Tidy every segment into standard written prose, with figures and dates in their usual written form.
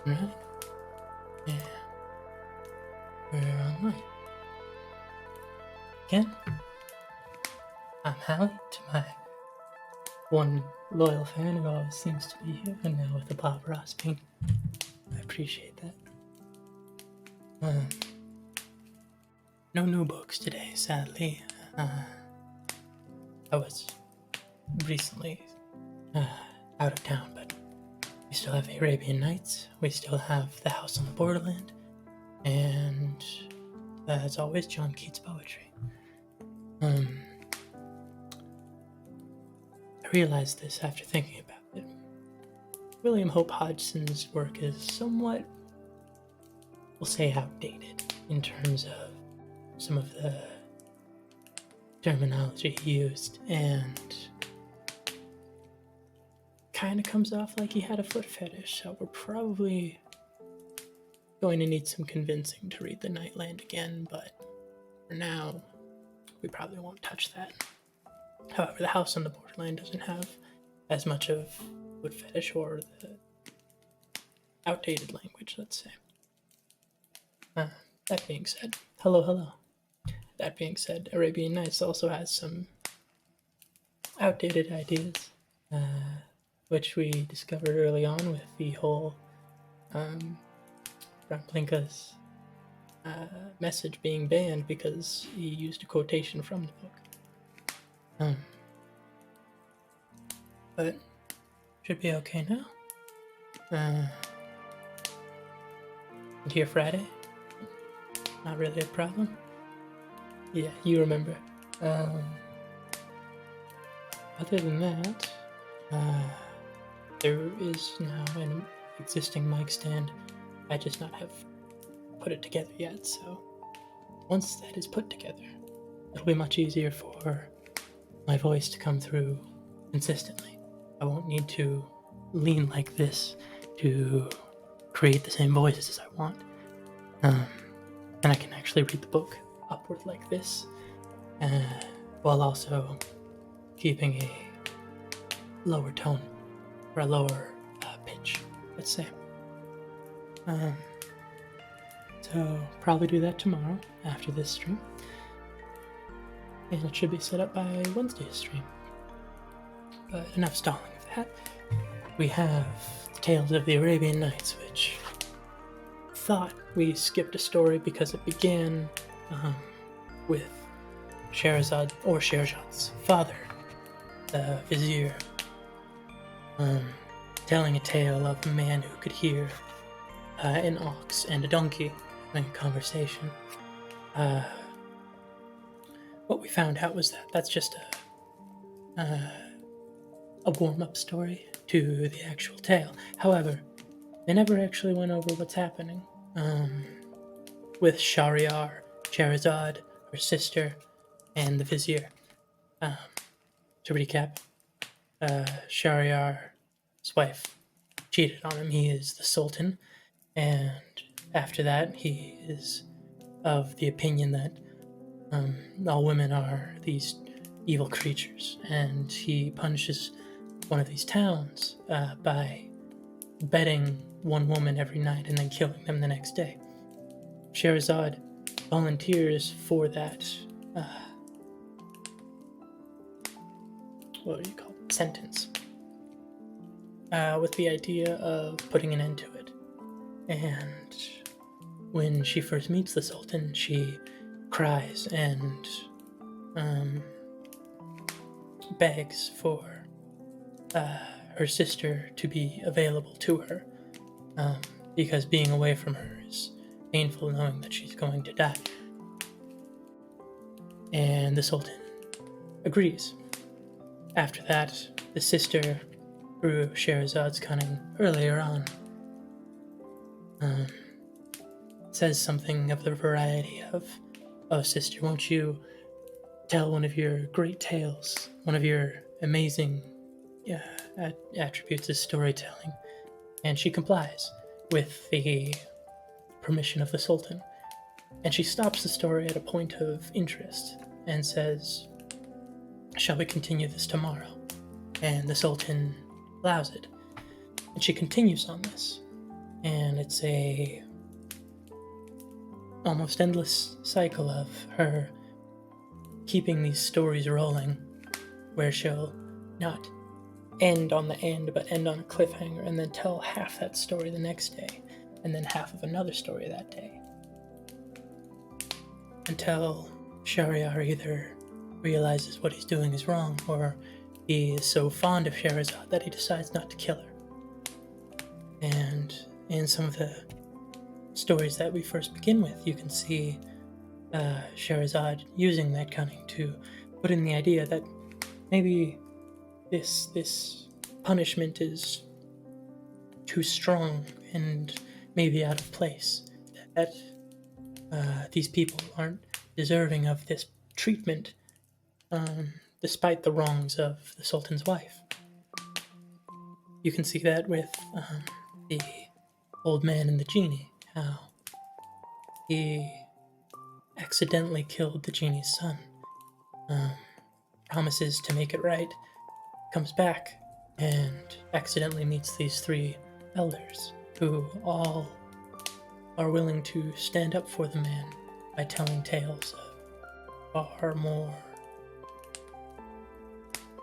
Right? Yeah. We're online. Again, I'm Hallie, to my one loyal fan who always seems to be here, and now with the Bob Ross ping. I appreciate that. No new books today, sadly. I was recently out of town, but we still have Arabian Nights, we still have The House on the Borderland, and as always, John Keats poetry. I realized this after thinking about it. William Hope Hodgson's work is somewhat, we'll say, outdated in terms of some of the terminology he used, and kind of comes off like he had a foot fetish, so we're probably going to need some convincing to read The Nightland again, but for now, we probably won't touch that. However, The House on the Borderland doesn't have as much of foot fetish or the outdated language, let's say. That being said, hello. That being said, Arabian Nights also has some outdated ideas, which we discovered early on with the whole Ramplinka's message being banned because he used a quotation from the book. But should be okay now. And here Friday, not really a problem. Yeah, you remember. Other than that, there is now an existing mic stand. I just not have put it together yet, so once that is put together, it'll be much easier for my voice to come through consistently. I won't need to lean like this to create the same voices as I want. And I can actually read the book upward like this, while also keeping a lower tone, or a lower pitch, let's say. So probably do that tomorrow after this stream, and it should be set up by Wednesday's stream. But enough stalling of that. We have the Tales of the Arabian Nights, which thought we skipped a story because it began with Sherazad's father, the vizier, telling a tale of a man who could hear an ox and a donkey having a conversation. What we found out was that that's just a warm-up story to the actual tale. However, they never actually went over what's happening with Sherazad, her sister, and the vizier. To recap, Shahryar's wife cheated on him. He is the sultan, and after that, he is of the opinion that all women are these evil creatures, and he punishes one of these towns by bedding one woman every night and then killing them the next day. Sherazad volunteers for that sentence, with the idea of putting an end to it. And when she first meets the Sultan, she cries and begs for her sister to be available to her, because being away from her is painful, knowing that she's going to die. And the Sultan agrees. After that, the sister, through Sherazad's cunning earlier on, says something of the variety of, "Oh, sister, won't you tell one of your great tales, one of your amazing attributes of storytelling?" And she complies with the permission of the Sultan. And she stops the story at a point of interest and says, "Shall we continue this tomorrow?" And the Sultan allows it. And she continues on this. and it's a almost endless cycle of her keeping these stories rolling, where she'll not end on the end, but end on a cliffhanger, and then tell half that story the next day, and then half of another story that day, until Shahryar either realizes what he's doing is wrong, or he is so fond of Shahrazad that he decides not to kill her. And in some of the stories that we first begin with, you can see Shahrazad using that cunning to put in the idea that maybe this punishment is too strong and maybe out of place, that these people aren't deserving of this treatment, despite the wrongs of the Sultan's wife. You can see that with the old man and the genie, how he accidentally killed the genie's son, promises to make it right, comes back and accidentally meets these three elders who all are willing to stand up for the man by telling tales of far more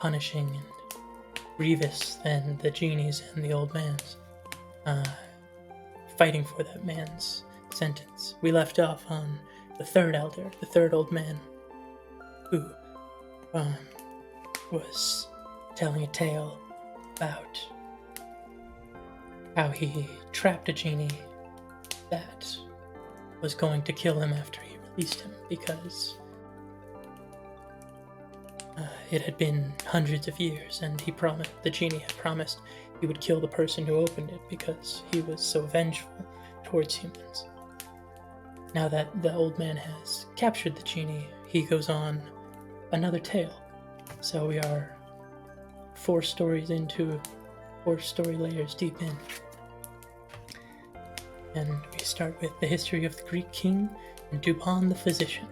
punishing and grievous than the genie's and the old man's, fighting for that man's sentence. We left off on the third elder, the third old man, who was telling a tale about how he trapped a genie that was going to kill him after he released him, because it had been hundreds of years, and the genie had promised he would kill the person who opened it because he was so vengeful towards humans. Now that the old man has captured the genie, he goes on another tale. So we are 4 story layers deep in. And we start with the history of the Greek king and Dupin the physician.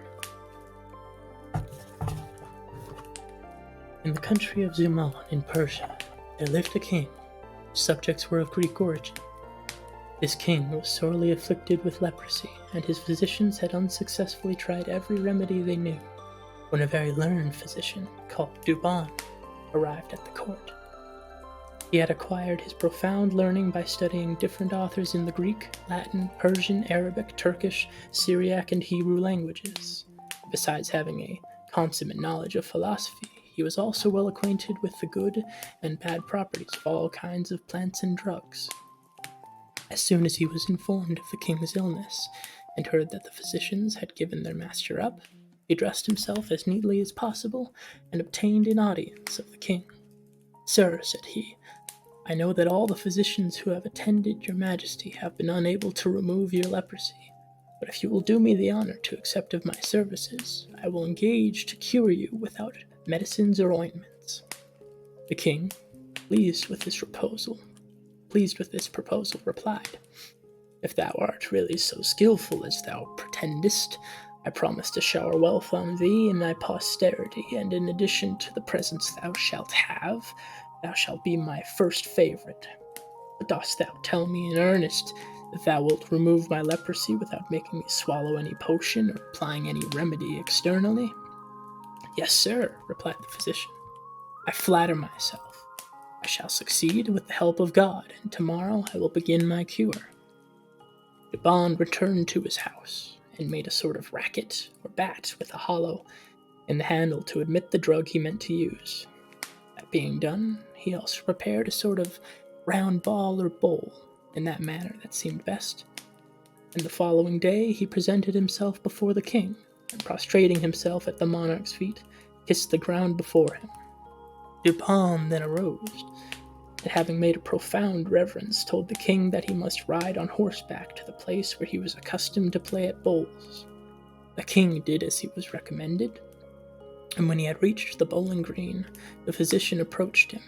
In the country of Zuman in Persia, there lived a king, whose subjects were of Greek origin. This king was sorely afflicted with leprosy, and his physicians had unsuccessfully tried every remedy they knew, when a very learned physician, called Dupin, arrived at the court. He had acquired his profound learning by studying different authors in the Greek, Latin, Persian, Arabic, Turkish, Syriac, and Hebrew languages. Besides having a consummate knowledge of philosophy, he was also well acquainted with the good and bad properties of all kinds of plants and drugs. As soon as he was informed of the king's illness, and heard that the physicians had given their master up, he dressed himself as neatly as possible, and obtained an audience of the king. "Sir," said he, "I know that all the physicians who have attended your majesty have been unable to remove your leprosy, but if you will do me the honor to accept of my services, I will engage to cure you without medicines or ointments." The king, pleased with this proposal, replied, "If thou art really so skillful as thou pretendest, I promise to shower wealth on thee and thy posterity, and in addition to the presents thou shalt have, thou shalt be my first favorite. But dost thou tell me in earnest that thou wilt remove my leprosy without making me swallow any potion or applying any remedy externally?" "Yes, sir," replied the physician. "I flatter myself I shall succeed with the help of God, and tomorrow I will begin my cure." Dupin returned to his house, and made a sort of racket or bat with a hollow in the handle to admit the drug he meant to use. That being done, he also prepared a sort of round ball or bowl, in that manner that seemed best. And the following day he presented himself before the king, and prostrating himself at the monarch's feet, kissed the ground before him. Dupin then arose, and having made a profound reverence, told the king that he must ride on horseback to the place where he was accustomed to play at bowls. The king did as he was recommended, and when he had reached the bowling green, the physician approached him,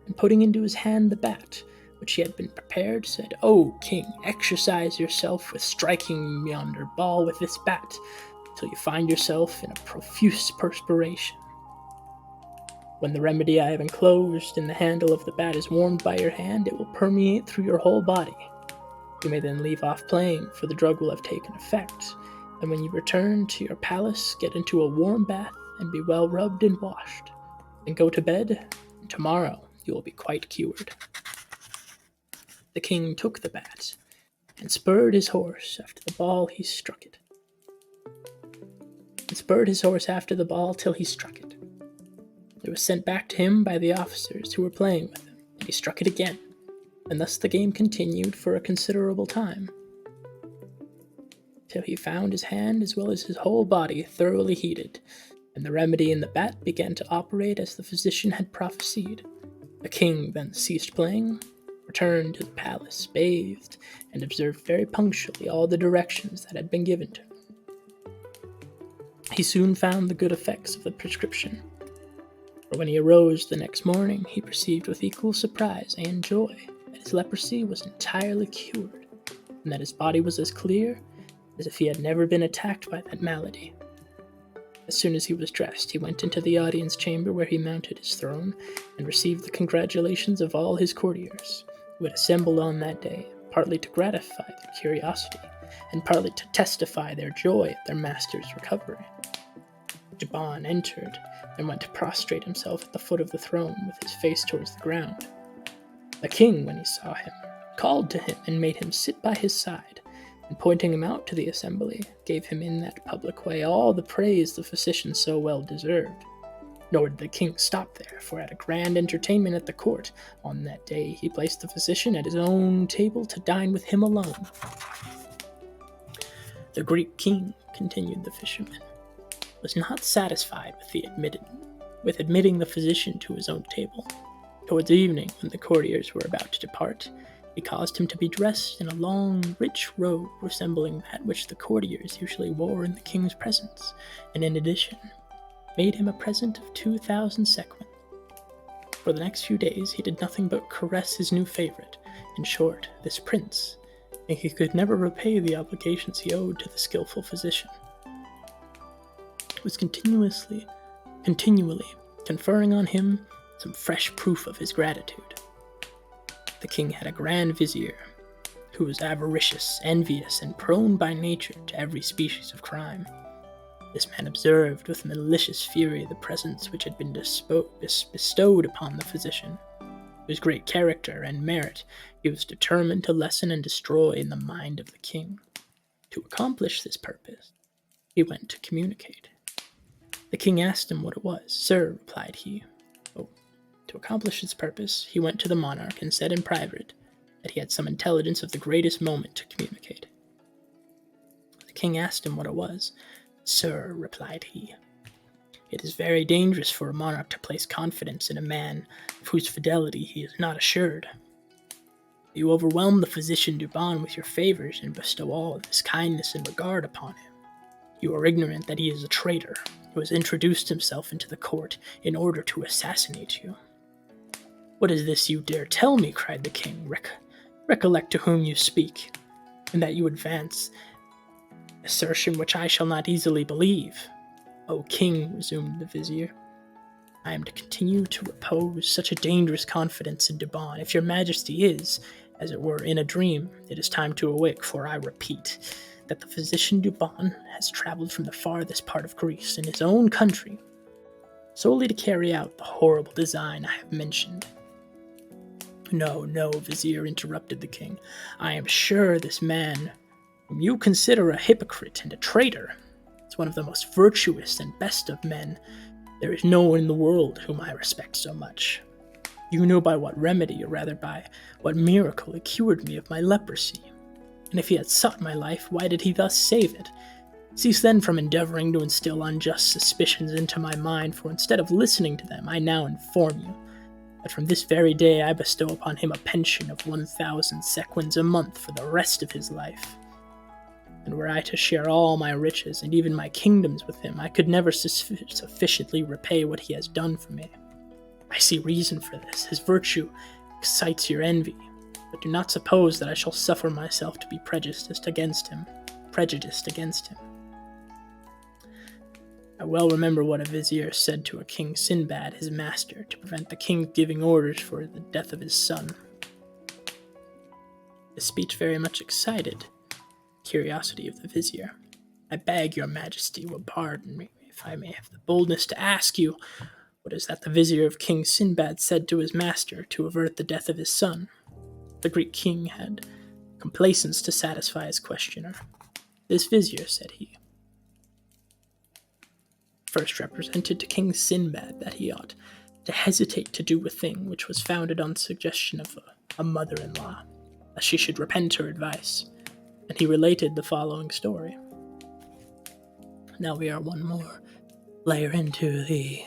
and putting into his hand the bat, which he had been prepared, said, "O king, exercise yourself with striking yonder ball with this bat, till you find yourself in a profuse perspiration. When the remedy I have enclosed in the handle of the bat is warmed by your hand, it will permeate through your whole body. You may then leave off playing, for the drug will have taken effect, and when you return to your palace, get into a warm bath and be well rubbed and washed. Then go to bed, and tomorrow you will be quite cured." The king took the bat, and spurred his horse after the ball he struck it. And spurred his horse after the ball till he struck it. It was sent back to him by the officers who were playing with him, and he struck it again, and thus the game continued for a considerable time, till he found his hand as well as his whole body thoroughly heated, and the remedy in the bat began to operate as the physician had prophesied. The king then ceased playing, returned to the palace, bathed, and observed very punctually all the directions that had been given to him. He soon found the good effects of the prescription, for when he arose the next morning, he perceived with equal surprise and joy that his leprosy was entirely cured, and that his body was as clear as if he had never been attacked by that malady. As soon as he was dressed, he went into the audience chamber where he mounted his throne, and received the congratulations of all his courtiers, who had assembled on that day, partly to gratify their curiosity, and partly to testify their joy at their master's recovery. Duban entered, and went to prostrate himself at the foot of the throne with his face towards the ground. The king, when he saw him, called to him and made him sit by his side, and pointing him out to the assembly, gave him in that public way all the praise the physician so well deserved. Nor did the king stop there, for at a grand entertainment at the court on that day he placed the physician at his own table to dine with him alone. The Greek king, continued the fisherman, was not satisfied with admitting the physician to his own table. Towards evening, when the courtiers were about to depart, he caused him to be dressed in a long, rich robe resembling that which the courtiers usually wore in the king's presence, and in addition, made him a present of 2,000 sequins. For the next few days he did nothing but caress his new favorite, in short, this prince, and he could never repay the obligations he owed to the skillful physician. It was continually conferring on him some fresh proof of his gratitude. The king had a grand vizier, who was avaricious, envious, and prone by nature to every species of crime. This man observed with malicious fury the presents which had been bestowed upon the physician, whose great character and merit he was determined to lessen and destroy in the mind of the king. To accomplish this purpose, he went to communicate. The king asked him what it was. "Sir," replied he. To accomplish his purpose, he went to the monarch and said in private that he had some intelligence of the greatest moment to communicate. The king asked him what it was. "Sir," replied he, "it is very dangerous for a monarch to place confidence in a man of whose fidelity he is not assured. You overwhelm the physician Duban with your favors and bestow all this kindness and regard upon him. You are ignorant that he is a traitor who has introduced himself into the court in order to assassinate you." "What is this you dare tell me?" cried the king. Recollect to whom you speak, and that you advance assertion which I shall not easily believe." "O king," resumed the vizier, "I am to continue to repose such a dangerous confidence in Duban. If your majesty is, as it were, in a dream, it is time to awake, for I repeat that the physician Duban has traveled from the farthest part of Greece, in his own country, solely to carry out the horrible design I have mentioned." No, vizier," interrupted the king. "I am sure this man, whom you consider a hypocrite and a traitor, is one of the most virtuous and best of men. There is no one in the world whom I respect so much. You know by what remedy, or rather by what miracle, he cured me of my leprosy. And if he had sought my life, why did he thus save it? Cease then from endeavoring to instill unjust suspicions into my mind, for instead of listening to them, I now inform you that from this very day I bestow upon him a pension of 1,000 sequins a month for the rest of his life. And were I to share all my riches and even my kingdoms with him, I could never sufficiently repay what he has done for me. I see reason for this. His virtue excites your envy, but do not suppose that I shall suffer myself to be prejudiced against him. I well remember what a vizier said to a King Sinbad, his master, to prevent the king giving orders for the death of his son. His speech very much excited the curiosity of the vizier. "I beg your majesty will pardon me if I may have the boldness to ask you, what is that the vizier of King Sinbad said to his master to avert the death of his son?" The Greek king had complaisance to satisfy his questioner. "This vizier," said he, "first represented to King Sinbad that he ought to hesitate to do a thing which was founded on the suggestion of a mother-in-law, that she should repent her advice." And he related the following story. Now we are one more layer into the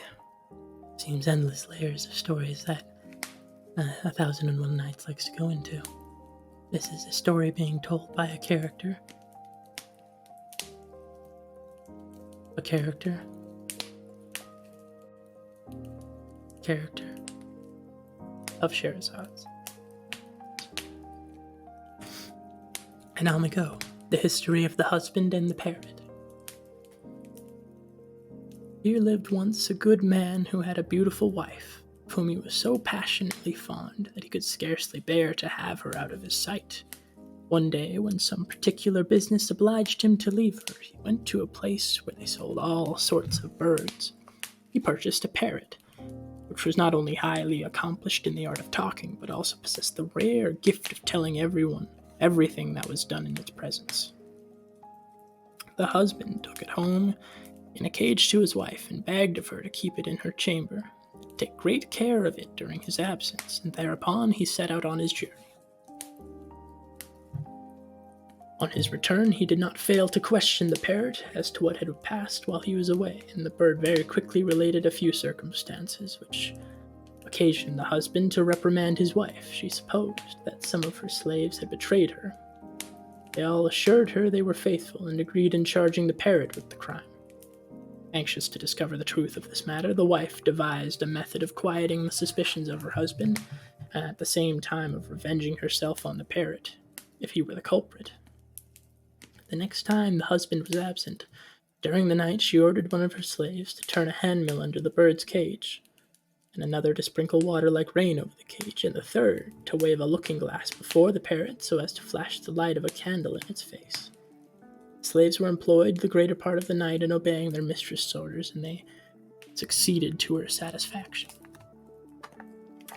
seems endless layers of stories that 1001 Nights likes to go into. This is a story being told by a character. A character of Shahrazad's. And on we go. The history of the husband and the parrot. Here lived once a good man who had a beautiful wife, of whom he was so passionately fond that he could scarcely bear to have her out of his sight. One day, when some particular business obliged him to leave her, he went to a place where they sold all sorts of birds. He purchased a parrot, which was not only highly accomplished in the art of talking, but also possessed the rare gift of telling everyone everything that was done in its presence. The husband took it home in a cage to his wife and begged of her to keep it in her chamber, to take great care of it during his absence, and thereupon he set out on his journey. On his return, he did not fail to question the parrot as to what had passed while he was away, and the bird very quickly related a few circumstances which occasioned the husband to reprimand his wife. She supposed that some of her slaves had betrayed her. They all assured her they were faithful and agreed in charging the parrot with the crime. Anxious to discover the truth of this matter, the wife devised a method of quieting the suspicions of her husband, and at the same time of revenging herself on the parrot, if he were the culprit. The next time the husband was absent, during the night she ordered one of her slaves to turn a handmill under the bird's cage, and another to sprinkle water like rain over the cage, and the third to wave a looking-glass before the parrot so as to flash the light of a candle in its face. The slaves were employed the greater part of the night in obeying their mistress' orders, and they succeeded to her satisfaction.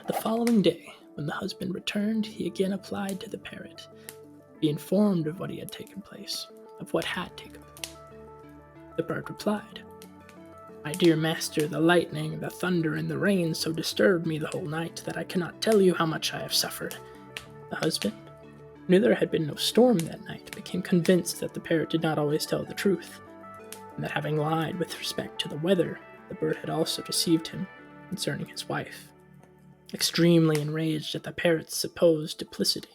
The following day, when the husband returned, he again applied to the parrot, be informed of what had taken place. The bird replied, "My dear master, the lightning, the thunder, and the rain so disturbed me the whole night that I cannot tell you how much I have suffered." The husband, who knew there had been no storm that night, became convinced that the parrot did not always tell the truth, and that having lied with respect to the weather, the bird had also deceived him concerning his wife. Extremely enraged at the parrot's supposed duplicity,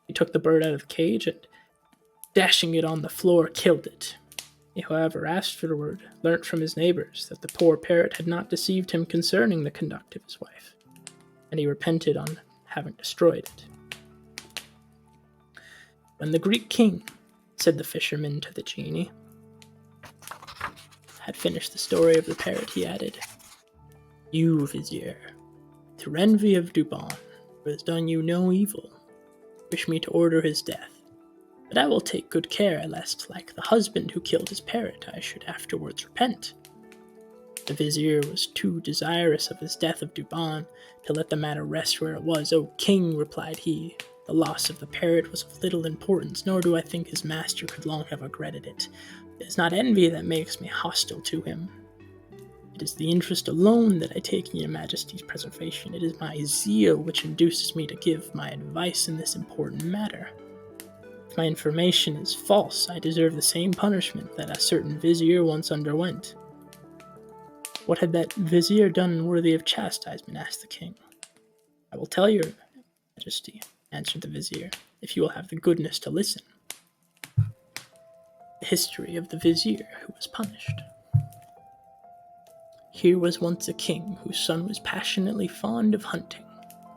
he took the bird out of the cage and, dashing it on the floor, killed it. He, however, afterward learnt from his neighbors that the poor parrot had not deceived him concerning the conduct of his wife, and he repented on having destroyed it. When the Greek king, said the fisherman to the genie, had finished the story of the parrot, he added, "You, vizier, through envy of Dubon, who has done you no evil, wish me to order his death, but I will take good care lest, like the husband who killed his parrot, I should afterwards repent." The vizier was too desirous of his death of Dubon to let the matter rest where it was. "O king," replied he, "the loss of the parrot was of little importance, nor do I think his master could long have regretted it. It is not envy that makes me hostile to him. It is the interest alone that I take in your majesty's preservation. It is my zeal which induces me to give my advice in this important matter. If my information is false, I deserve the same punishment that a certain vizier once underwent." "What had that vizier done worthy of chastisement?" asked the king. "I will tell your majesty," answered the vizier, "if you will have the goodness to listen." The history of the vizier who was punished. Here was once a king whose son was passionately fond of hunting.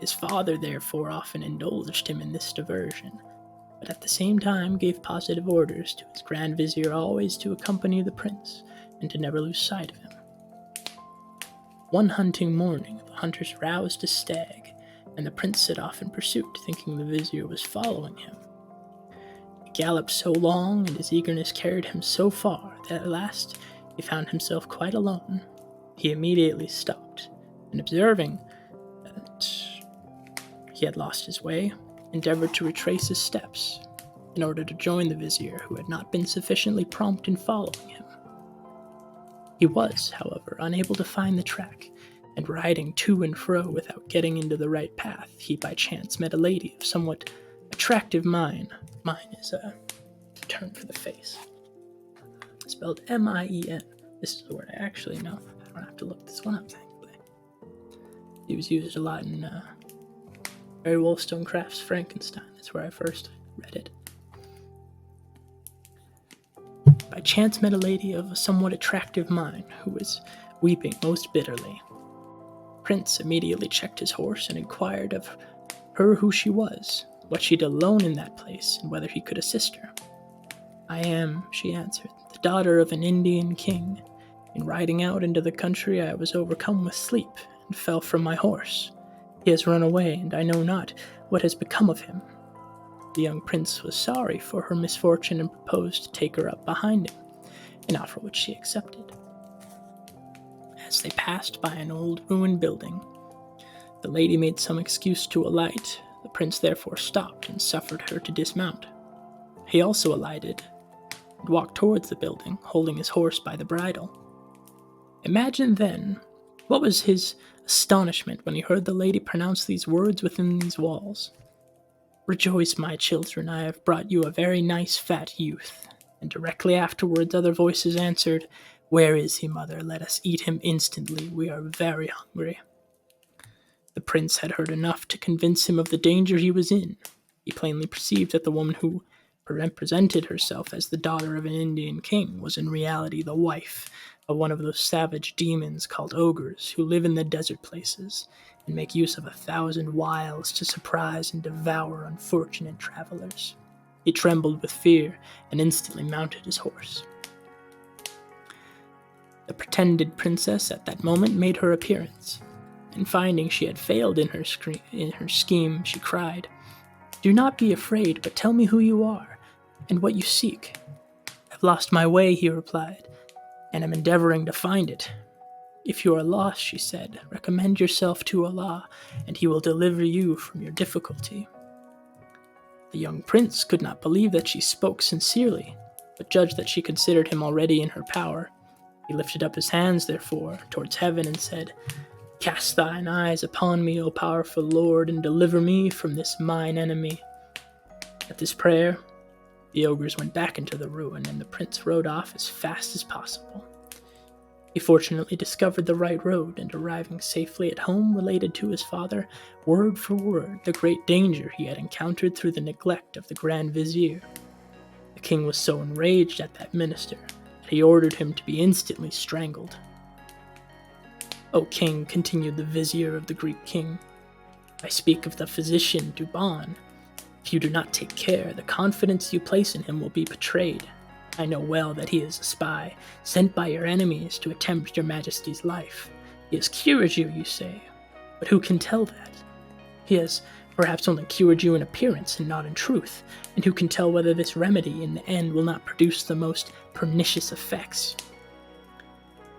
His father therefore often indulged him in this diversion, but at the same time gave positive orders to his grand vizier always to accompany the prince, and to never lose sight of him. One hunting morning, the hunters roused a stag, and the prince set off in pursuit, thinking the vizier was following him. He galloped so long, and his eagerness carried him so far, that at last he found himself quite alone. He immediately stopped, and observing that he had lost his way, endeavored to retrace his steps in order to join the vizier, who had not been sufficiently prompt in following him. He was, however, unable to find the track, and riding to and fro without getting into the right path, he by chance met a lady of somewhat attractive mien. Mine is a term for the face, spelled M-I-E-N. This is a word I actually know. I don't have to look this one up, thankfully. It was used a lot in Mary Wollstonecraft's Frankenstein. That's where I first read it. By chance met a lady of a somewhat attractive mien, who was weeping most bitterly. Prince immediately checked his horse and inquired of her who she was, what she did alone in that place, and whether he could assist her. "I am," she answered, "the daughter of an Indian king. In riding out into the country I was overcome with sleep, and fell from my horse. He has run away, and I know not what has become of him." The young prince was sorry for her misfortune and proposed to take her up behind him, an offer which she accepted. As they passed by an old ruined building, the lady made some excuse to alight. The prince therefore stopped and suffered her to dismount. He also alighted and walked towards the building, holding his horse by the bridle. Imagine then what was his astonishment when he heard the lady pronounce these words within these walls: "Rejoice, my children, I have brought you a very nice fat youth." And directly afterwards other voices answered, "Where is he, mother? Let us eat him instantly. We are very hungry." The prince had heard enough to convince him of the danger he was in. He plainly perceived that the woman who represented herself as the daughter of an Indian king was in reality the wife of one of those savage demons called ogres, who live in the desert places and make use of 1,000 wiles to surprise and devour unfortunate travelers. He trembled with fear and instantly mounted his horse. The pretended princess at that moment made her appearance, and finding she had failed in her scheme, she cried, "Do not be afraid, but tell me who you are, and what you seek." "I've lost my way," he replied, "and am endeavoring to find it." "If you are lost," she said, "recommend yourself to Allah, and He will deliver you from your difficulty." The young prince could not believe that she spoke sincerely, but judged that she considered him already in her power. He lifted up his hands, therefore, towards heaven and said, "Cast thine eyes upon me, O powerful Lord, and deliver me from this mine enemy." At this prayer, the ogres went back into the ruin, and the prince rode off as fast as possible. He fortunately discovered the right road, and arriving safely at home, related to his father, word for word, the great danger he had encountered through the neglect of the Grand Vizier. The king was so enraged at that minister that he ordered him to be instantly strangled. "O king," continued the vizier of the Greek king, "I speak of the physician Douban. If you do not take care, the confidence you place in him will be betrayed. I know well that he is a spy, sent by your enemies to attempt your majesty's life. He has cured you, you say, but who can tell that? He has perhaps only cured you in appearance and not in truth, and who can tell whether this remedy in the end will not produce the most pernicious effects?"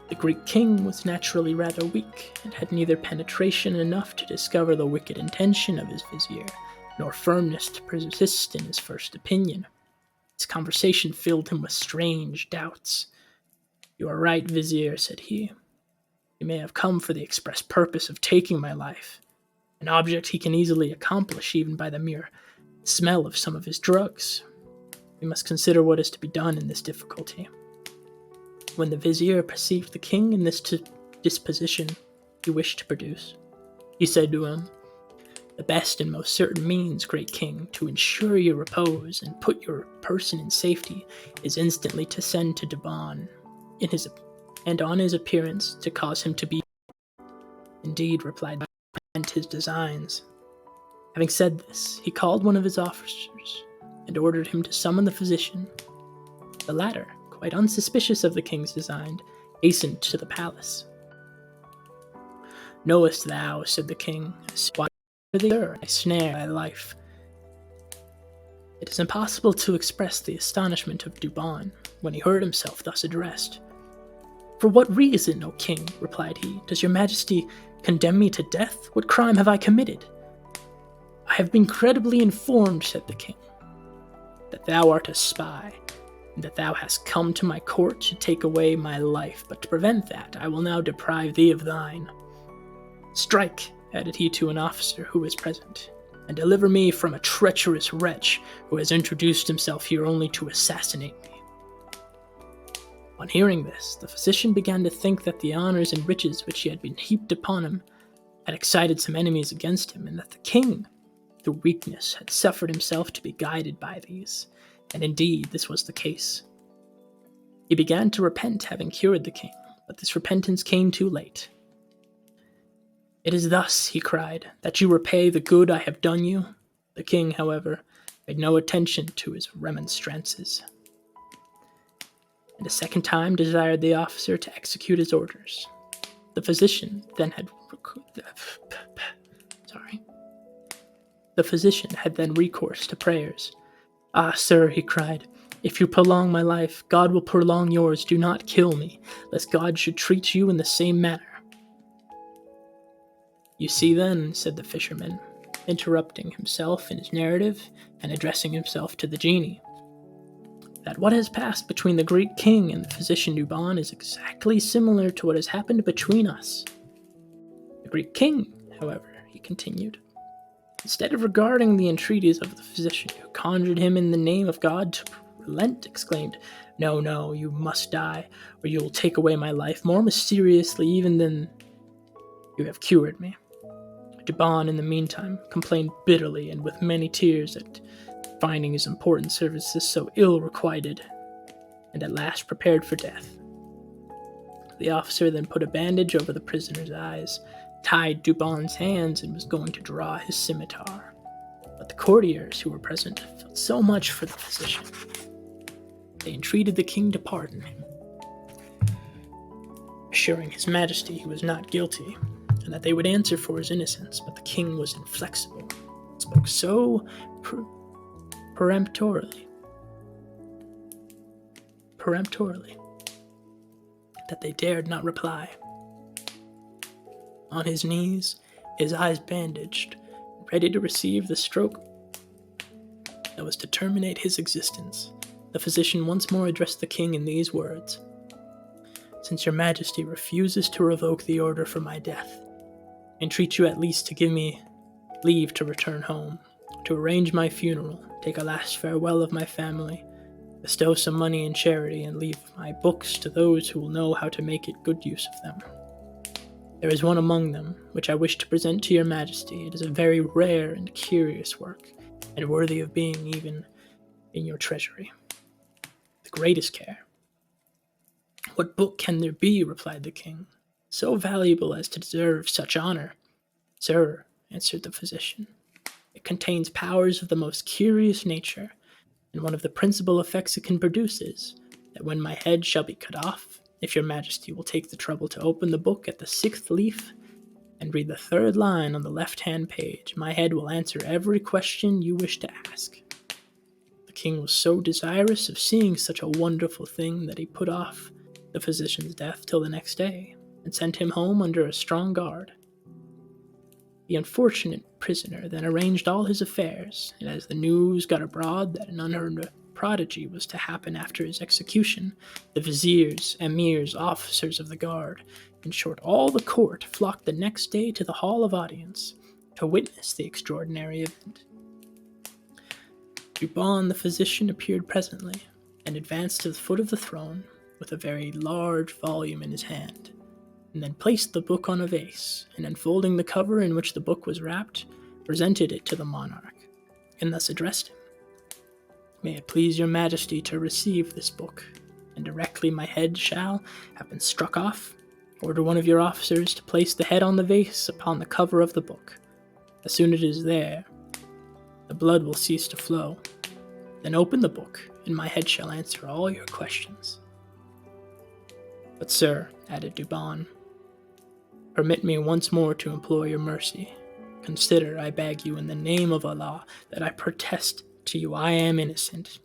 The Greek king was naturally rather weak, and had neither penetration enough to discover the wicked intention of his vizier, nor firmness to persist in his first opinion. His conversation filled him with strange doubts. "You are right, vizier," said he. "You may have come for the express purpose of taking my life, an object he can easily accomplish even by the mere smell of some of his drugs. We must consider what is to be done in this difficulty." When the vizier perceived the king in this disposition he wished to produce, he said to him, "The best and most certain means, great king, to ensure your repose and put your person in safety is instantly to send to Douban, and on his appearance to cause him to be." "Indeed," replied and his designs. Having said this, he called one of his officers and ordered him to summon the physician. The latter, quite unsuspicious of the king's design, hastened to the palace. "Knowest thou," said the king, as For they are a snare thy life. It is impossible to express the astonishment of Dubon when he heard himself thus addressed. For what reason, O king, replied he, does your majesty condemn me to death? What crime have I committed? I have been credibly informed, said the king, that thou art a spy, and that thou hast come to my court to take away my life, but to prevent that, I will now deprive thee of thine. Strike, added he to an officer who was present, and deliver me from a treacherous wretch who has introduced himself here only to assassinate me. On hearing this, the physician began to think that the honors and riches which had been heaped upon him had excited some enemies against him, and that the king, through weakness, had suffered himself to be guided by these, and indeed this was the case. He began to repent having cured the king, but this repentance came too late. It is thus, he cried, that you repay the good I have done you. The king, however, paid no attention to his remonstrances, and a second time desired the officer to execute his orders. The physician then had recourse to prayers. Ah, sir, he cried, if you prolong my life, God will prolong yours. Do not kill me, lest God should treat you in the same manner. You see then, said the fisherman, interrupting himself in his narrative and addressing himself to the genie, that what has passed between the Greek king and the physician Dubon is exactly similar to what has happened between us. The Greek king, however, he continued, instead of regarding the entreaties of the physician who conjured him in the name of God to relent, exclaimed, No, no, you must die, or you will take away my life more mysteriously even than you have cured me. Dubon, in the meantime, complained bitterly and with many tears at finding his important services so ill requited, and at last prepared for death. The officer then put a bandage over the prisoner's eyes, tied Dubon's hands, and was going to draw his scimitar. But the courtiers who were present felt so much for the physician. They entreated the king to pardon him, assuring his majesty he was not guilty, and that they would answer for his innocence, but the king was inflexible, spoke so peremptorily that they dared not reply. On his knees, his eyes bandaged, ready to receive the stroke that was to terminate his existence, the physician once more addressed the king in these words, Since your majesty refuses to revoke the order for my death, I entreat you at least to give me leave to return home, to arrange my funeral, take a last farewell of my family, bestow some money in charity, and leave my books to those who will know how to make it good use of them. There is one among them, which I wish to present to your majesty. It is a very rare and curious work, and worthy of being even in your treasury. The greatest care. What book can there be, replied the king, so valuable as to deserve such honor? Sir, answered the physician, it contains powers of the most curious nature, and one of the principal effects it can produce is that when my head shall be cut off, if your majesty will take the trouble to open the book at the 6th leaf and read the 3rd line on the left-hand page, my head will answer every question you wish to ask. The king was so desirous of seeing such a wonderful thing that he put off the physician's death till the next day, and sent him home under a strong guard. The unfortunate prisoner then arranged all his affairs, and as the news got abroad that an unheard prodigy was to happen after his execution, the viziers, emirs, officers of the guard, in short, all the court flocked the next day to the hall of audience to witness the extraordinary event. Dubon the physician appeared presently, and advanced to the foot of the throne with a very large volume in his hand, and then placed the book on a vase, and unfolding the cover in which the book was wrapped, presented it to the monarch, and thus addressed him. May it please your majesty to receive this book, and directly my head shall have been struck off, order one of your officers to place the head on the vase upon the cover of the book. As soon as it is there, the blood will cease to flow. Then open the book, and my head shall answer all your questions. But, sir, added Dubon, permit me once more to implore your mercy. Consider, I beg you, in the name of Allah, that I protest to you I am innocent.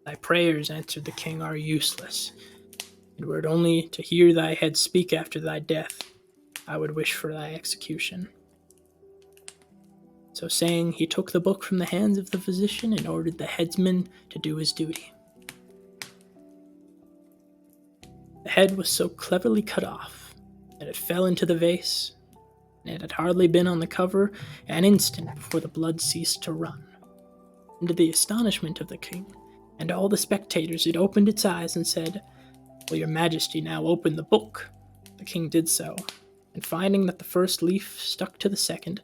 Thy prayers, answered the king, are useless, and were it only to hear thy head speak after thy death, I would wish for thy execution. So saying, he took the book from the hands of the physician and ordered the headsman to do his duty. The head was so cleverly cut off that it fell into the vase, and it had hardly been on the cover an instant before the blood ceased to run. And to the astonishment of the king and all the spectators, it opened its eyes and said, Will your majesty now open the book? The king did so, and finding that the first leaf stuck to the second,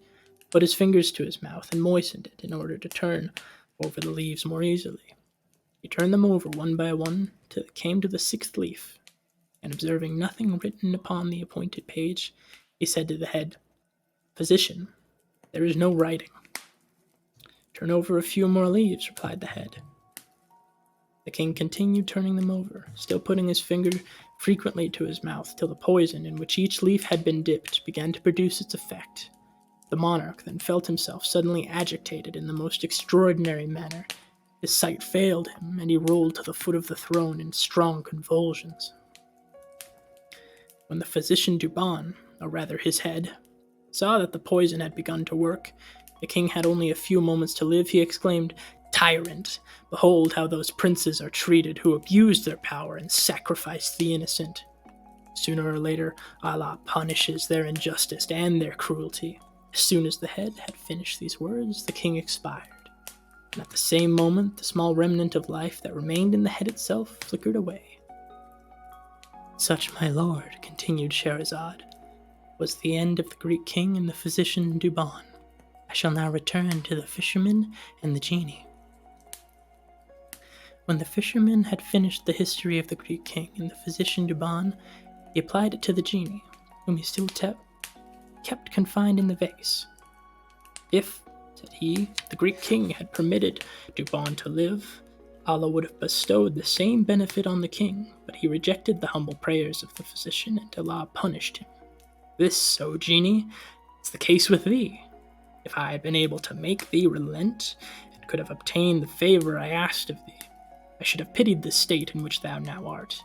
put his fingers to his mouth and moistened it in order to turn over the leaves more easily. He turned them over one by one till it came to the sixth leaf, and observing nothing written upon the appointed page, he said to the head, Physician, there is no writing. Turn over a few more leaves, replied the head. The king continued turning them over, still putting his finger frequently to his mouth, till the poison in which each leaf had been dipped began to produce its effect. The monarch then felt himself suddenly agitated in the most extraordinary manner. His sight failed him, and he rolled to the foot of the throne in strong convulsions. When the physician Douban, or rather his head, saw that the poison had begun to work, the king had only a few moments to live, he exclaimed, Tyrant! Behold how those princes are treated who abuse their power and sacrifice the innocent. Sooner or later, Allah punishes their injustice and their cruelty. As soon as the head had finished these words, the king expired, and at the same moment the small remnant of life that remained in the head itself flickered away. Such, my lord, continued Scheherazade, was the end of the Greek king and the physician Douban. I shall now return to the fisherman and the genie. When the fisherman had finished the history of the Greek king and the physician Douban, he applied it to the genie, whom he still kept confined in the vase. If, said he, the Greek king had permitted Douban to live, Allah would have bestowed the same benefit on the king, but he rejected the humble prayers of the physician, and Allah punished him. This, O genie, is the case with thee. If I had been able to make thee relent, and could have obtained the favor I asked of thee, I should have pitied the state in which thou now art.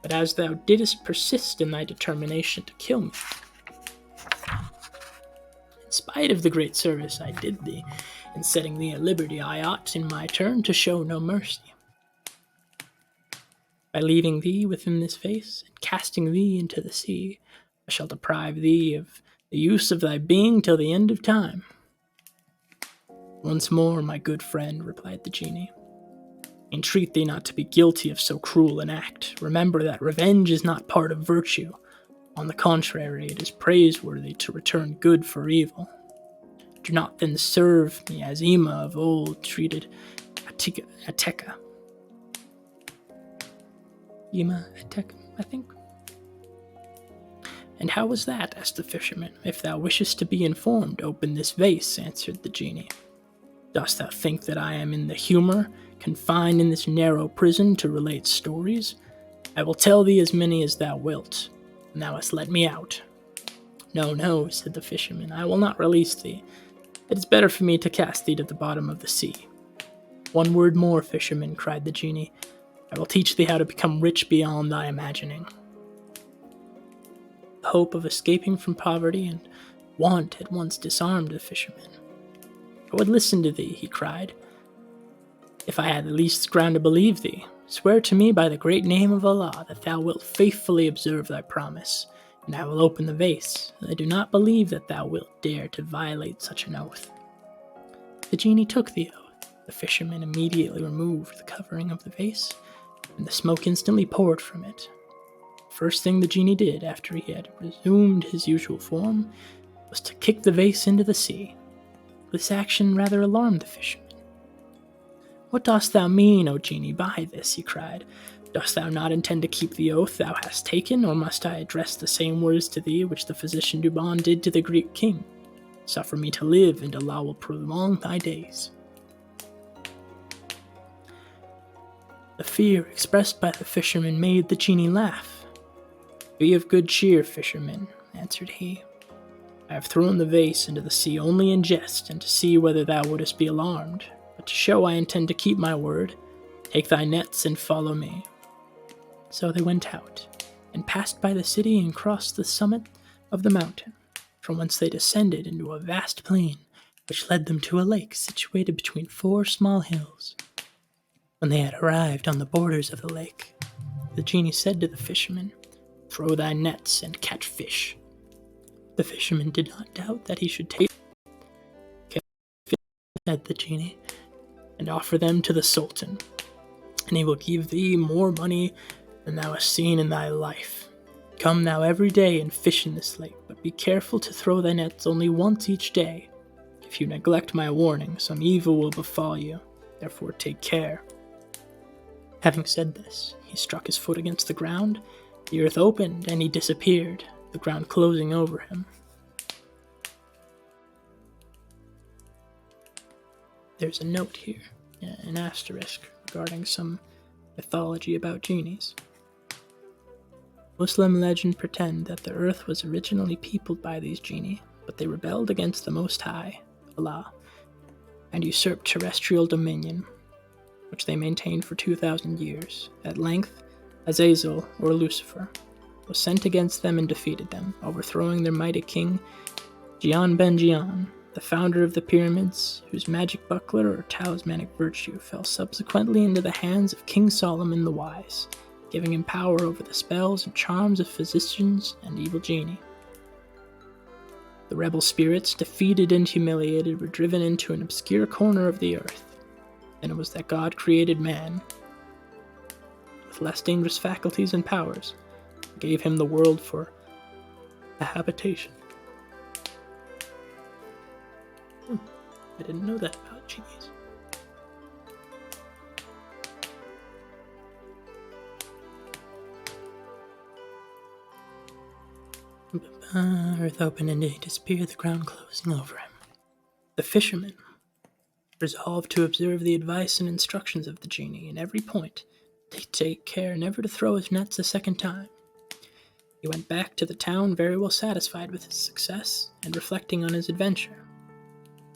But as thou didst persist in thy determination to kill me, in spite of the great service I did thee in setting thee at liberty, I ought, in my turn, to show no mercy. By leaving thee within this vase, and casting thee into the sea, I shall deprive thee of the use of thy being till the end of time. Once more, my good friend, replied the genie, entreat thee not to be guilty of so cruel an act. Remember that revenge is not part of virtue. On the contrary, it is praiseworthy to return good for evil. Do not then serve me as Ema of old treated Ateka. Ema Ateka, I think. And how was that? Asked the fisherman. If thou wishest to be informed, open this vase, answered the genie. Dost thou think that I am in the humor, confined in this narrow prison, to relate stories? I will tell thee as many as thou wilt, and thou hast let me out. No, no, said the fisherman, I will not release thee. It is better for me to cast thee to the bottom of the sea. One word more, fisherman, cried the genie. I will teach thee how to become rich beyond thy imagining. The hope of escaping from poverty and want at once disarmed the fisherman. I would listen to thee, he cried, if I had the least ground to believe thee. Swear to me by the great name of Allah that thou wilt faithfully observe thy promise, and I will open the vase. I do not believe that thou wilt dare to violate such an oath. The genie took the oath. The fisherman immediately removed the covering of the vase, and the smoke instantly poured from it. The first thing the genie did after he had resumed his usual form was to kick the vase into the sea. This action rather alarmed the fisherman. What dost thou mean, O genie, by this? He cried. Dost thou not intend to keep the oath thou hast taken, or must I address the same words to thee which the physician Douban did to the Greek king? Suffer me to live, and Allah will prolong thy days. The fear expressed by the fisherman made the genie laugh. Be of good cheer, fisherman, answered he. I have thrown the vase into the sea only in jest, and to see whether thou wouldst be alarmed. But to show I intend to keep my word, take thy nets and follow me. So they went out, and passed by the city and crossed the summit of the mountain, from whence they descended into a vast plain, which led them to a lake situated between 4 small hills. When they had arrived on the borders of the lake, the genie said to the fisherman, "Throw thy nets and catch fish." The fisherman did not doubt that he should take fish, said the genie, and offer them to the sultan, and he will give thee more money than thou hast seen in thy life. Come now every day and fish in this lake, but be careful to throw thy nets only once each day. If you neglect my warning, some evil will befall you, therefore take care. Having said this, he struck his foot against the ground, the earth opened, and he disappeared, the ground closing over him. There's a note here, an asterisk, regarding some mythology about genies. Muslim legend pretend that the earth was originally peopled by these genii, but they rebelled against the Most High, Allah, and usurped terrestrial dominion, which they maintained for 2,000 years. At length, Azazel, or Lucifer, was sent against them and defeated them, overthrowing their mighty king, Gian ben Gian, the founder of the pyramids, whose magic buckler or talismanic virtue fell subsequently into the hands of King Solomon the Wise, giving him power over the spells and charms of physicians and evil genii. The rebel spirits, defeated and humiliated, were driven into an obscure corner of the earth. And it was that God created man, with less dangerous faculties and powers, and gave him the world for a habitation. I didn't know that about genies. Earth opened and he disappeared, the ground closing over him. The fisherman resolved to observe the advice and instructions of the genie in every point, to take care never to throw his nets a second time. He went back to the town very well satisfied with his success and reflecting on his adventure.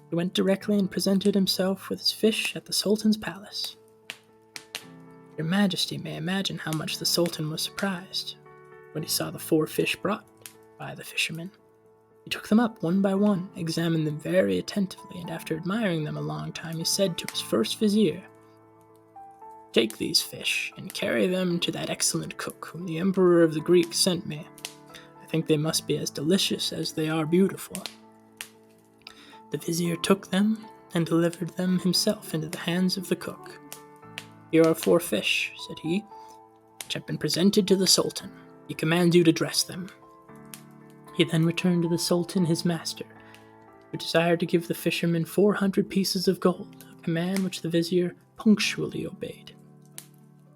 He went directly and presented himself with his fish at the Sultan's palace. Your Majesty may imagine how much the Sultan was surprised when he saw the 4 fish brought by the fisherman. He took them up one by one, examined them very attentively, and after admiring them a long time, he said to his first vizier, "Take these fish, and carry them to that excellent cook whom the Emperor of the Greeks sent me. I think they must be as delicious as they are beautiful." The vizier took them, and delivered them himself into the hands of the cook. "Here are 4 fish," said he, "which have been presented to the Sultan. He commands you to dress them." He then returned to the Sultan, his master, who desired to give the fisherman 400 pieces of gold, a command which the vizier punctually obeyed.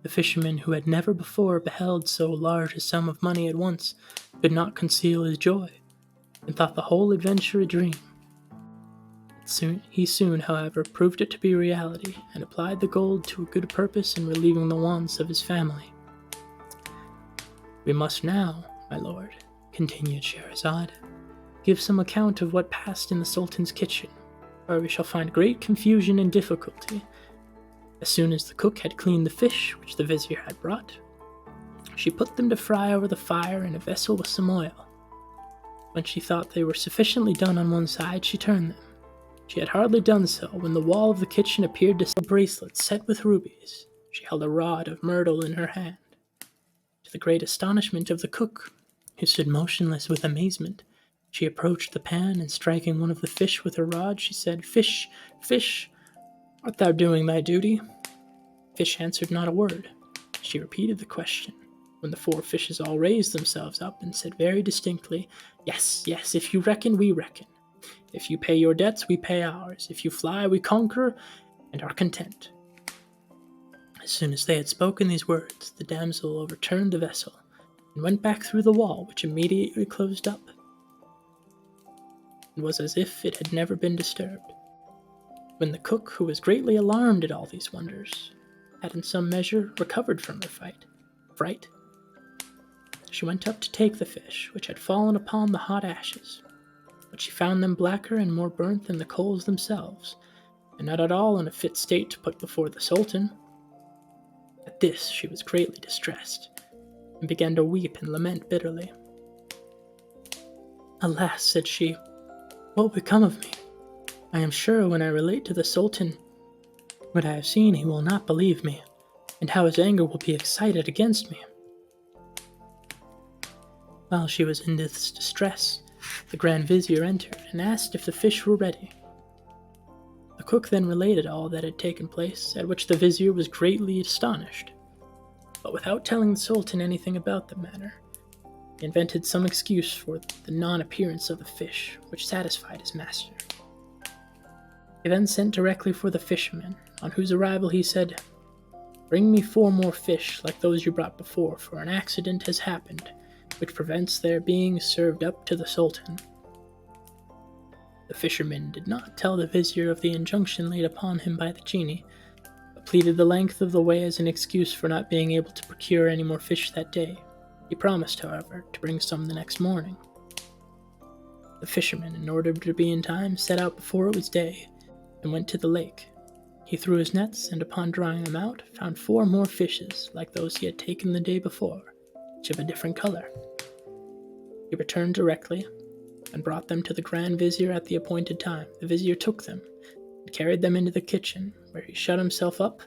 The fisherman, who had never before beheld so large a sum of money at once, could not conceal his joy, and thought the whole adventure a dream. He soon, however, proved it to be reality, and applied the gold to a good purpose in relieving the wants of his family. "We must now, my lord," continued Scheherazade, "give some account of what passed in the Sultan's kitchen, where we shall find great confusion and difficulty. As soon as the cook had cleaned the fish which the vizier had brought, she put them to fry over the fire in a vessel with some oil. When she thought they were sufficiently done on one side, she turned them. She had hardly done so when the wall of the kitchen appeared to see a bracelet set with rubies. She held a rod of myrtle in her hand. To the great astonishment of the cook, who stood motionless with amazement, she approached the pan, and striking one of the fish with her rod, she said, 'Fish, fish, art thou doing thy duty?' Fish answered not a word. She repeated the question, when the 4 fishes all raised themselves up and said very distinctly, 'Yes, yes, if you reckon, we reckon. If you pay your debts, we pay ours. If you fly, we conquer and are content.' As soon as they had spoken these words, the damsel overturned the vessel, and went back through the wall, which immediately closed up, and was as if it had never been disturbed. When the cook, who was greatly alarmed at all these wonders, had in some measure recovered from her fright, she went up to take the fish, which had fallen upon the hot ashes. but she found them blacker and more burnt than the coals themselves, and not at all in a fit state to put before the Sultan. At this she was greatly distressed, and began to weep and lament bitterly. "Alas," said she, "what will become of me? I am sure when I relate to the Sultan what I have seen he will not believe me, and how his anger will be excited against me." While she was in this distress, the Grand Vizier entered and asked if the fish were ready. The cook then related all that had taken place, at which the Vizier was greatly astonished. But without telling the Sultan anything about the matter, he invented some excuse for the non-appearance of the fish, which satisfied his master. He then sent directly for the fisherman, on whose arrival he said, "Bring me 4 more fish like those you brought before, for an accident has happened, which prevents their being served up to the Sultan." The fisherman did not tell the Vizier of the injunction laid upon him by the genie, but pleaded the length of the way as an excuse for not being able to procure any more fish that day. He promised, however, to bring some the next morning. The fisherman, in order to be in time, set out before it was day, and went to the lake. He threw his nets, and upon drawing them out, found 4 more fishes like those he had taken the day before, each of a different color. He returned directly, and brought them to the Grand Vizier at the appointed time. The Vizier took them, and carried them into the kitchen, where he shut himself up,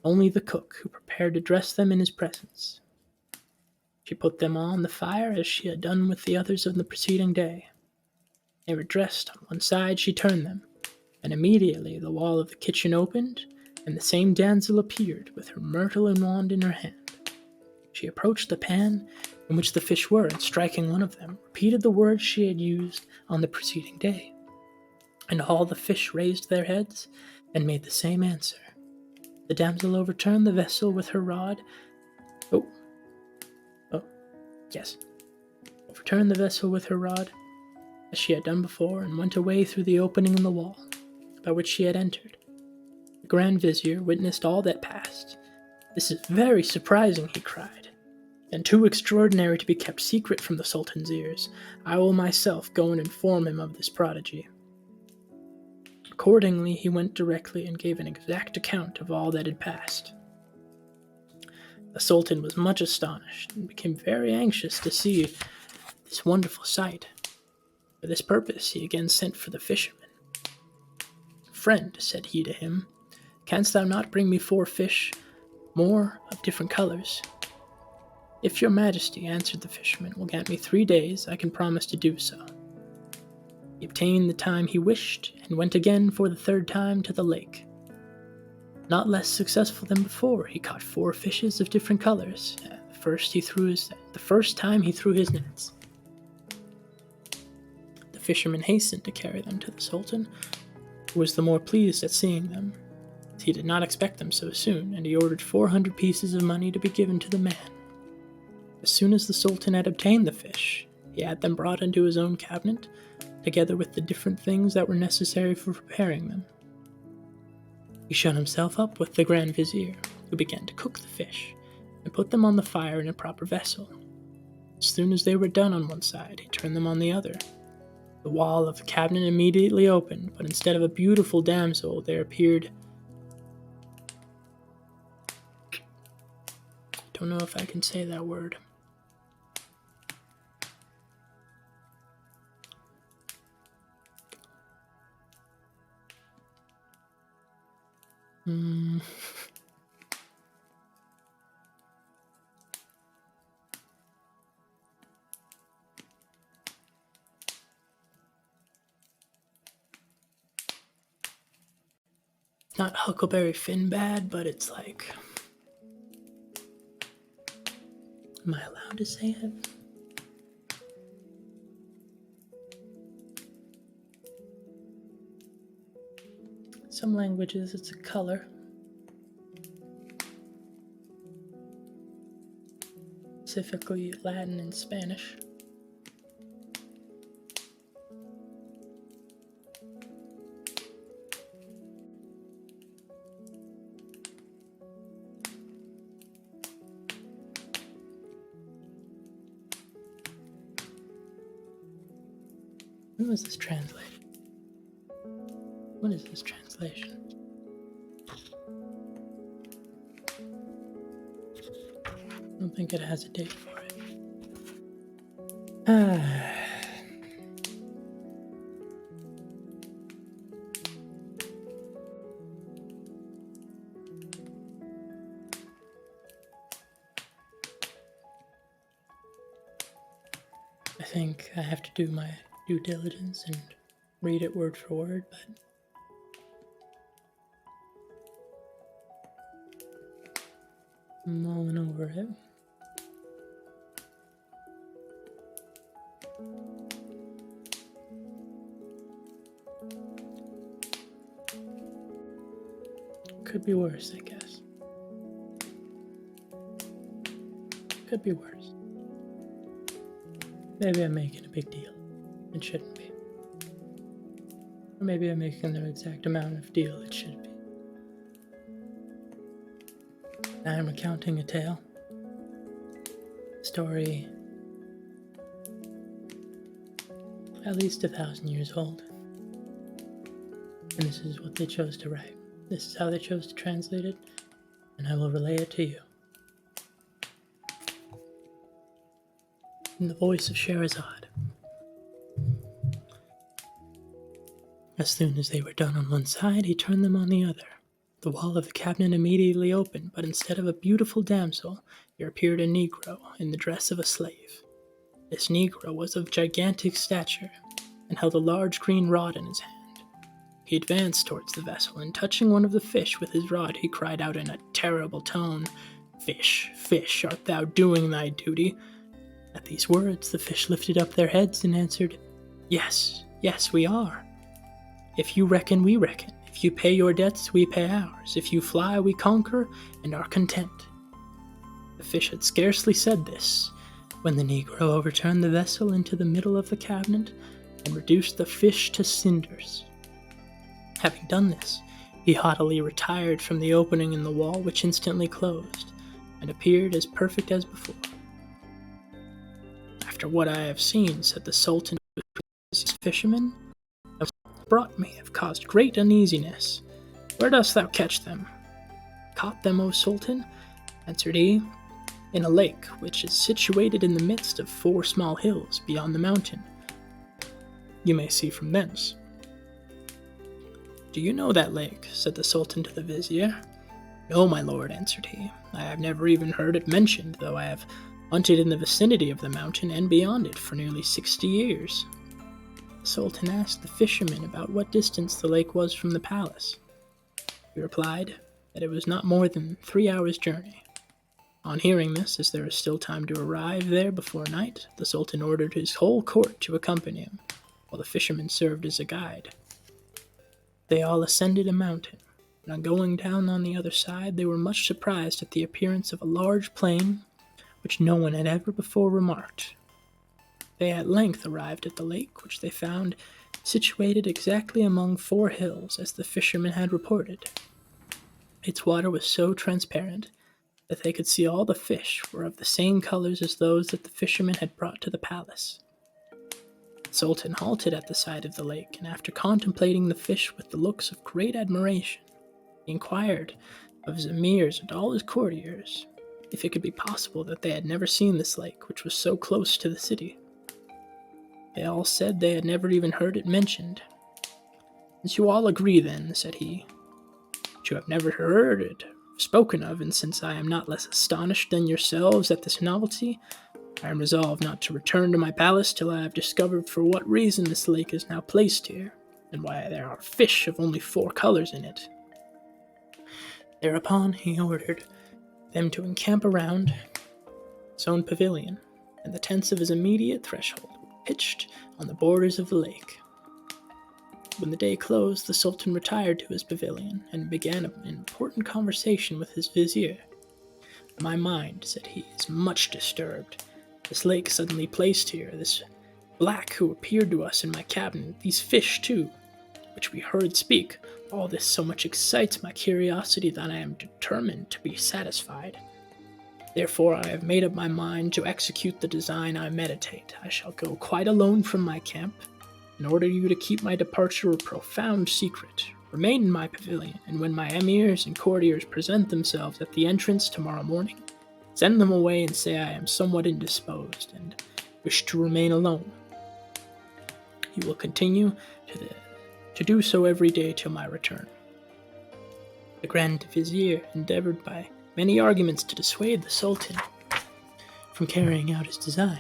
only the cook, who prepared to dress them in his presence. She put them on the fire as she had done with the others of the preceding day. They were dressed on one side, she turned them, and immediately the wall of the kitchen opened, and the same damsel appeared with her myrtle and wand in her hand. She approached the pan in which the fish were, and striking one of them, repeated the words she had used on the preceding day. And all the fish raised their heads, and made the same answer. The damsel overturned the vessel with her rod. Overturned the vessel with her rod, as she had done before, and went away through the opening in the wall, by which she had entered. The Grand Vizier witnessed all that passed. "This is very surprising," he cried, "and too extraordinary to be kept secret from the Sultan's ears. I will myself go and inform him of this prodigy." Accordingly, he went directly and gave an exact account of all that had passed. The Sultan was much astonished, and became very anxious to see this wonderful sight. For this purpose he again sent for the fisherman. "Friend," said he to him, "canst thou not bring me 4 fish more of different colors?" "If your majesty," answered the fisherman, "will grant me 3 days, I can promise to do so." He obtained the time he wished, and went again for the 3rd time to the lake. Not less successful than before, he caught 4 fishes of different colors. The first time he threw his nets. The fisherman hastened to carry them to the Sultan, who was the more pleased at seeing them. He did not expect them so soon, and he ordered 400 pieces of money to be given to the man. As soon as the Sultan had obtained the fish, he had them brought into his own cabinet, together with the different things that were necessary for preparing them. He shut himself up with the Grand Vizier, who began to cook the fish, and put them on the fire in a proper vessel. As soon as they were done on one side, he turned them on the other. The wall of the cabinet immediately opened, but instead of a beautiful damsel, there appeared... don't know if I can say that word. Not Huckleberry Finn bad, but it's like... am I allowed to say it? Some languages, it's a color. Specifically Latin and Spanish. When was this translated? What is this translation? I don't think it has a date for it. I think I have to do my due diligence and read it word for word, but I'm mulling over it. Could be worse, I guess. Could be worse. Maybe I'm making a big deal. It shouldn't be. Or maybe I'm making the exact amount of deal it should be. I am recounting a tale. A story at least 1,000 years old. And this is what they chose to write. This is how they chose to translate it, and I will relay it to you. In the voice of Scheherazade. As soon as they were done on one side, he turned them on the other. The wall of the cabinet immediately opened, but instead of a beautiful damsel, there appeared a Negro in the dress of a slave. This Negro was of gigantic stature, and held a large green rod in his hand. He advanced towards the vessel, and touching one of the fish with his rod, he cried out in a terrible tone, "Fish, fish, art thou doing thy duty?" At these words, the fish lifted up their heads and answered, "Yes, yes, we are. If you reckon, we reckon. If you pay your debts, we pay ours. If you fly, we conquer and are content." The fish had scarcely said this, when the Negro overturned the vessel into the middle of the cabinet and reduced the fish to cinders. Having done this, he haughtily retired from the opening in the wall, which instantly closed, and appeared as perfect as before. "After what I have seen," said the Sultan to his fishermen, "the brought me have caused great uneasiness. Where dost thou catch them?" "Caught them, O Sultan," answered he, "in a lake which is situated in the midst of 4 small hills beyond the mountain. You may see from thence." "Do you know that lake?" said the Sultan to the vizier. "No, my lord," answered he. "I have never even heard it mentioned, though I have hunted in the vicinity of the mountain and beyond it for nearly 60 years. The Sultan asked the fisherman about what distance the lake was from the palace. He replied that it was not more than 3 hours' journey. On hearing this, as there was still time to arrive there before night, the Sultan ordered his whole court to accompany him, while the fisherman served as a guide. They all ascended a mountain, and on going down on the other side, they were much surprised at the appearance of a large plain which no one had ever before remarked. They at length arrived at the lake, which they found situated exactly among 4 hills, as the fisherman had reported. Its water was so transparent that they could see all the fish were of the same colors as those that the fisherman had brought to the palace. The Sultan halted at the side of the lake, and after contemplating the fish with the looks of great admiration, he inquired of his emirs and all his courtiers if it could be possible that they had never seen this lake, which was so close to the city. They all said they had never even heard it mentioned. "Since you all agree, then," said he, "that you have never heard it spoken of, and since I am not less astonished than yourselves at this novelty, I am resolved not to return to my palace till I have discovered for what reason this lake is now placed here, and why there are fish of only 4 colors in it." Thereupon he ordered them to encamp around his own pavilion, and the tents of his immediate threshold were pitched on the borders of the lake. When the day closed, the Sultan retired to his pavilion, and began an important conversation with his vizier. "My mind," said he, "is much disturbed. This lake suddenly placed here, this black who appeared to us in my cabinet, these fish, too, which we heard speak, all this so much excites my curiosity that I am determined to be satisfied. Therefore I have made up my mind to execute the design I meditate. I shall go quite alone from my camp, In order you to keep my departure a profound secret, remain in my pavilion, and when my emirs and courtiers present themselves at the entrance tomorrow morning, send them away and say I am somewhat indisposed and wish to remain alone. You will continue to do so every day till my return." The Grand Vizier endeavored by many arguments to dissuade the Sultan from carrying out his design.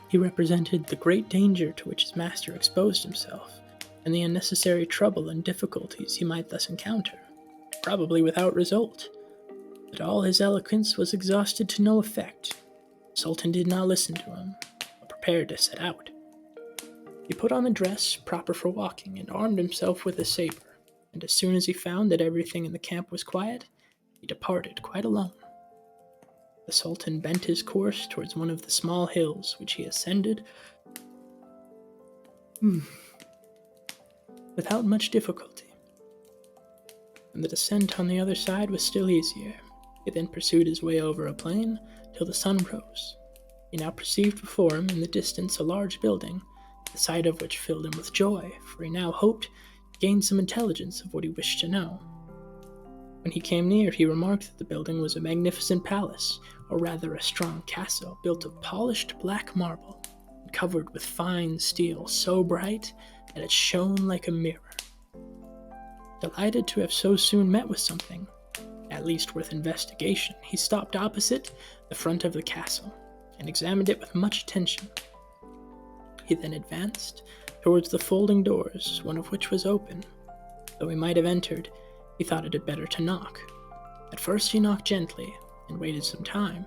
He represented the great danger to which his master exposed himself, and the unnecessary trouble and difficulties he might thus encounter, probably without result. But all his eloquence was exhausted to no effect. The Sultan did not listen to him, but prepared to set out. He put on a dress proper for walking, and armed himself with a saber, and as soon as he found that everything in the camp was quiet, he departed quite alone. The Sultan bent his course towards one of the small hills, which he ascended without much difficulty, and the descent on the other side was still easier. He then pursued his way over a plain till the sun rose. He now perceived before him in the distance a large building, the sight of which filled him with joy, for he now hoped to gain some intelligence of what he wished to know. When he came near, he remarked that the building was a magnificent palace, or rather a strong castle, built of polished black marble, and covered with fine steel so bright that it shone like a mirror. Delighted to have so soon met with something, at least worth investigation, he stopped opposite the front of the castle, and examined it with much attention. He then advanced towards the folding doors, one of which was open. Though he might have entered, he thought it better to knock. At first he knocked gently, and waited some time.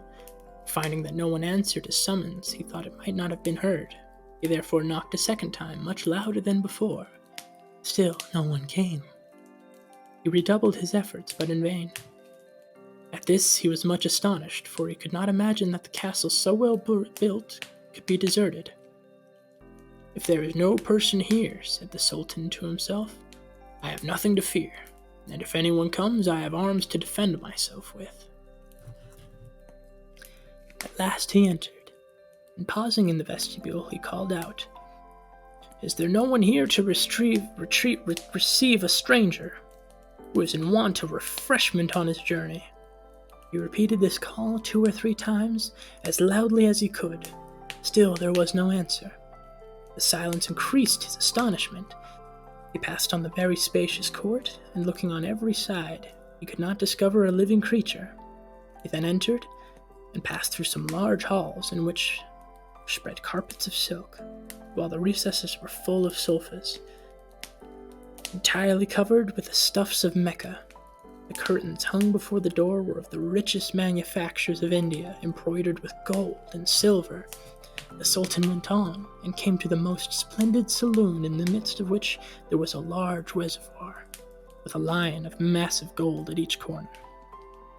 Finding that no one answered his summons, he thought it might not have been heard. He therefore knocked a second time, much louder than before. Still no one came. He redoubled his efforts, but in vain. At this he was much astonished, for he could not imagine that the castle so well built could be deserted. "If there is no person here," said the Sultan to himself, "I have nothing to fear, and if anyone comes, I have arms to defend myself with." At last he entered, and pausing in the vestibule, he called out, "Is there no one here to receive a stranger who is in want of refreshment on his journey?" He repeated this call 2 or 3 times, as loudly as he could. Still there was no answer. The silence increased his astonishment. He passed on the very spacious court, and looking on every side, he could not discover a living creature. He then entered, and passed through some large halls in which were spread carpets of silk, while the recesses were full of sofas, entirely covered with the stuffs of Mecca. The curtains hung before the door were of the richest manufactures of India, embroidered with gold and silver. The Sultan went on, and came to the most splendid saloon, in the midst of which there was a large reservoir, with a lion of massive gold at each corner.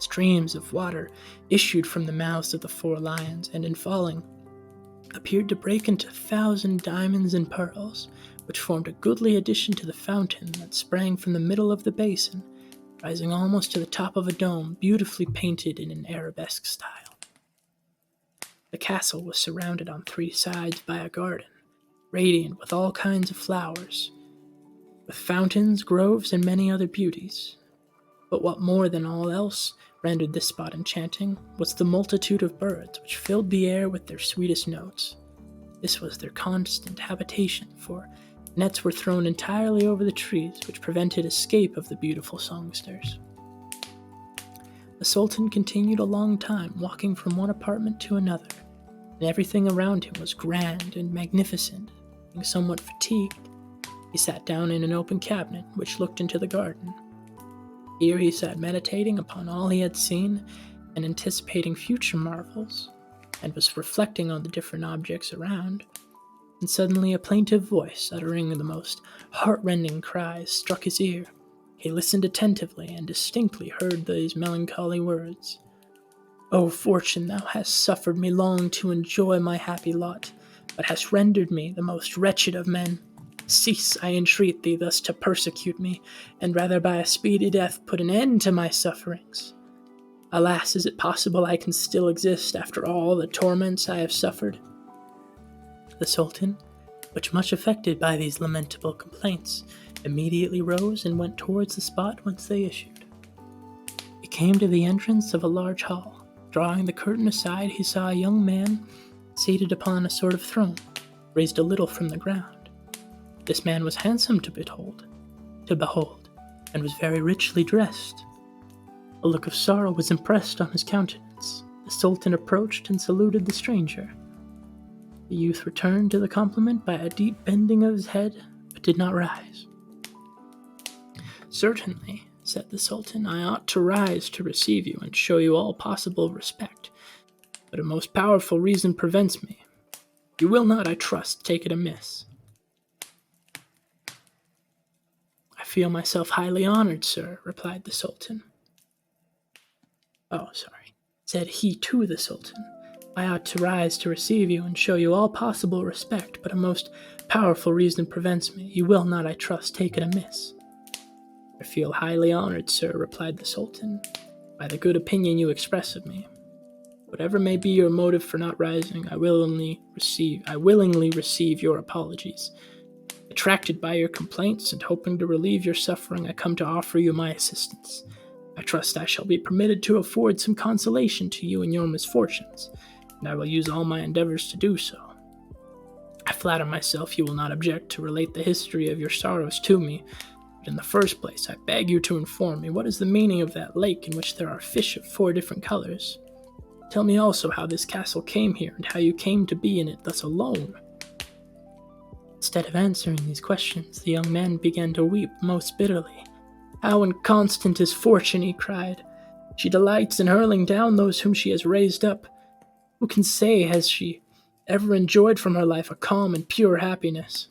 Streams of water issued from the mouths of the 4 lions, and in falling, appeared to break into 1,000 diamonds and pearls, which formed a goodly addition to the fountain that sprang from the middle of the basin, rising almost to the top of a dome, beautifully painted in an Arabesque style. The castle was surrounded on 3 sides by a garden, radiant with all kinds of flowers, with fountains, groves, and many other beauties. But what more than all else rendered this spot enchanting was the multitude of birds which filled the air with their sweetest notes. This was their constant habitation, for nets were thrown entirely over the trees, which prevented escape of the beautiful songsters. The Sultan continued a long time, walking from one apartment to another, and everything around him was grand and magnificent. Being somewhat fatigued, he sat down in an open cabinet which looked into the garden. Here he sat meditating upon all he had seen and anticipating future marvels, and was reflecting on the different objects around, and suddenly a plaintive voice, uttering the most heart-rending cries, struck his ear. He listened attentively, and distinctly heard these melancholy words: "O fortune, thou hast suffered me long to enjoy my happy lot, but hast rendered me the most wretched of men. Cease, I entreat thee, thus to persecute me, and rather by a speedy death put an end to my sufferings. Alas, is it possible I can still exist after all the torments I have suffered?" The Sultan, which, much affected by these lamentable complaints, immediately rose and went towards the spot whence they issued. He came to the entrance of a large hall. Drawing the curtain aside, he saw a young man seated upon a sort of throne, raised a little from the ground. This man was handsome to behold, and was very richly dressed. A look of sorrow was impressed on his countenance. The Sultan approached and saluted the stranger. The youth returned to the compliment by a deep bending of his head, but did not rise. "Certainly," said the Sultan, "I ought to rise to receive you and show you all possible respect, but a most powerful reason prevents me. You will not, I trust, take it amiss." "I feel myself highly honored, sir," replied the Sultan. Said he to the Sultan, "I ought to rise to receive you and show you all possible respect, but a most powerful reason prevents me. You will not, I trust, take it amiss." "I feel highly honored, sir," replied the Sultan, "by the good opinion you express of me. Whatever may be your motive for not rising, I willingly receive your apologies. Attracted by your complaints and hoping to relieve your suffering, I come to offer you my assistance. I trust I shall be permitted to afford some consolation to you in your misfortunes, and I will use all my endeavors to do so. I flatter myself you will not object to relate the history of your sorrows to me, but in the first place I beg you to inform me what is the meaning of that lake in which there are fish of 4 different colors. Tell me also how this castle came here, and how you came to be in it thus alone." Instead of answering these questions, the young man began to weep most bitterly. "How inconstant is fortune," he cried. "She delights in hurling down those whom she has raised up. Who can say has she ever enjoyed from her life a calm and pure happiness?"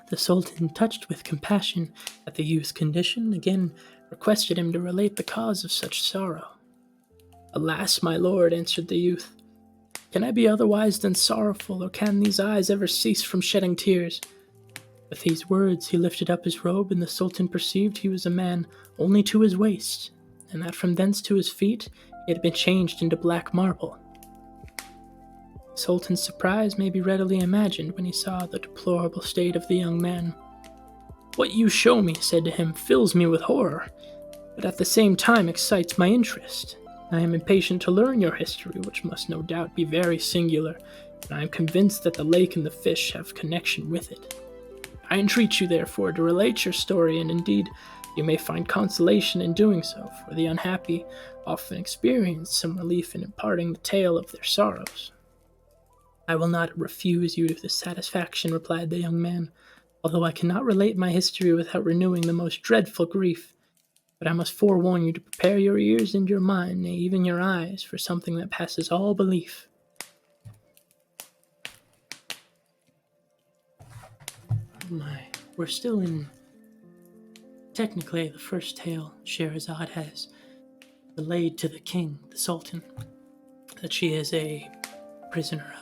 The Sultan, touched with compassion at the youth's condition, again requested him to relate the cause of such sorrow. "Alas, my lord," answered the youth, "can I be otherwise than sorrowful, or can these eyes ever cease from shedding tears?" With these words he lifted up his robe, and the Sultan perceived he was a man only to his waist, and that from thence to his feet he had been changed into black marble. The Sultan's surprise may be readily imagined when he saw the deplorable state of the young man. "What you show me," said to him, "fills me with horror, but at the same time excites my interest. I am impatient to learn your history, which must no doubt be very singular, and I am convinced that the lake and the fish have connection with it. I entreat you, therefore, to relate your story, and indeed you may find consolation in doing so, for the unhappy often experience some relief in imparting the tale of their sorrows." "I will not refuse you this satisfaction," replied the young man, "although I cannot relate my history without renewing the most dreadful grief. But I must forewarn you to prepare your ears and your mind, nay, even your eyes, for something that passes all belief." We're still in, technically, the first tale Scheherazade has relayed to the king, the Sultan, that she is a prisoner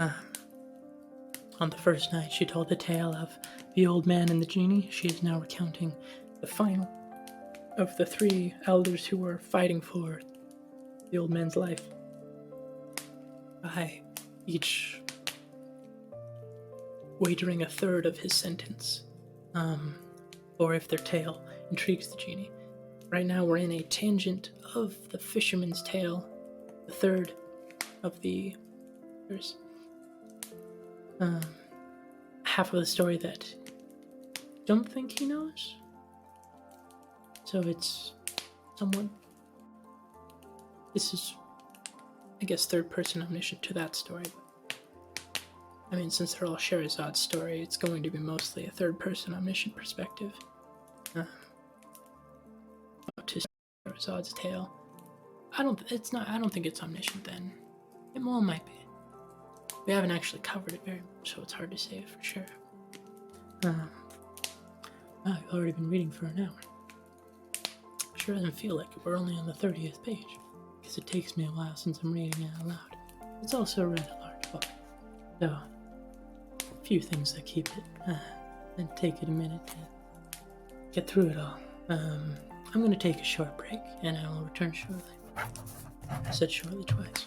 of. On the first night she told the tale of the old man and the genie. She is now recounting the final of the 3 elders who were fighting for the old man's life, by each wagering a third of his sentence, or if their tale intrigues the genie. Right now we're in a tangent of the fisherman's tale, the third of the there's half of the story that don't think he knows. So it's somewhat, this is, I guess, third person omniscient to that story. I mean, since they're all Shehrazade's story, it's going to be mostly a third person omniscient perspective. To Shehrazade's tale. I don't think it's omniscient then. It well might be. We haven't actually covered it very much, so it's hard to say for sure. I've already been reading for an hour. Sure doesn't feel like it. We're only on the 30th page, because it takes me a while since I'm reading it out loud. It's also a rather large book, so a few things that keep it, and take it a minute to get through it all. I'm going to take a short break, and I will return shortly. I said shortly twice.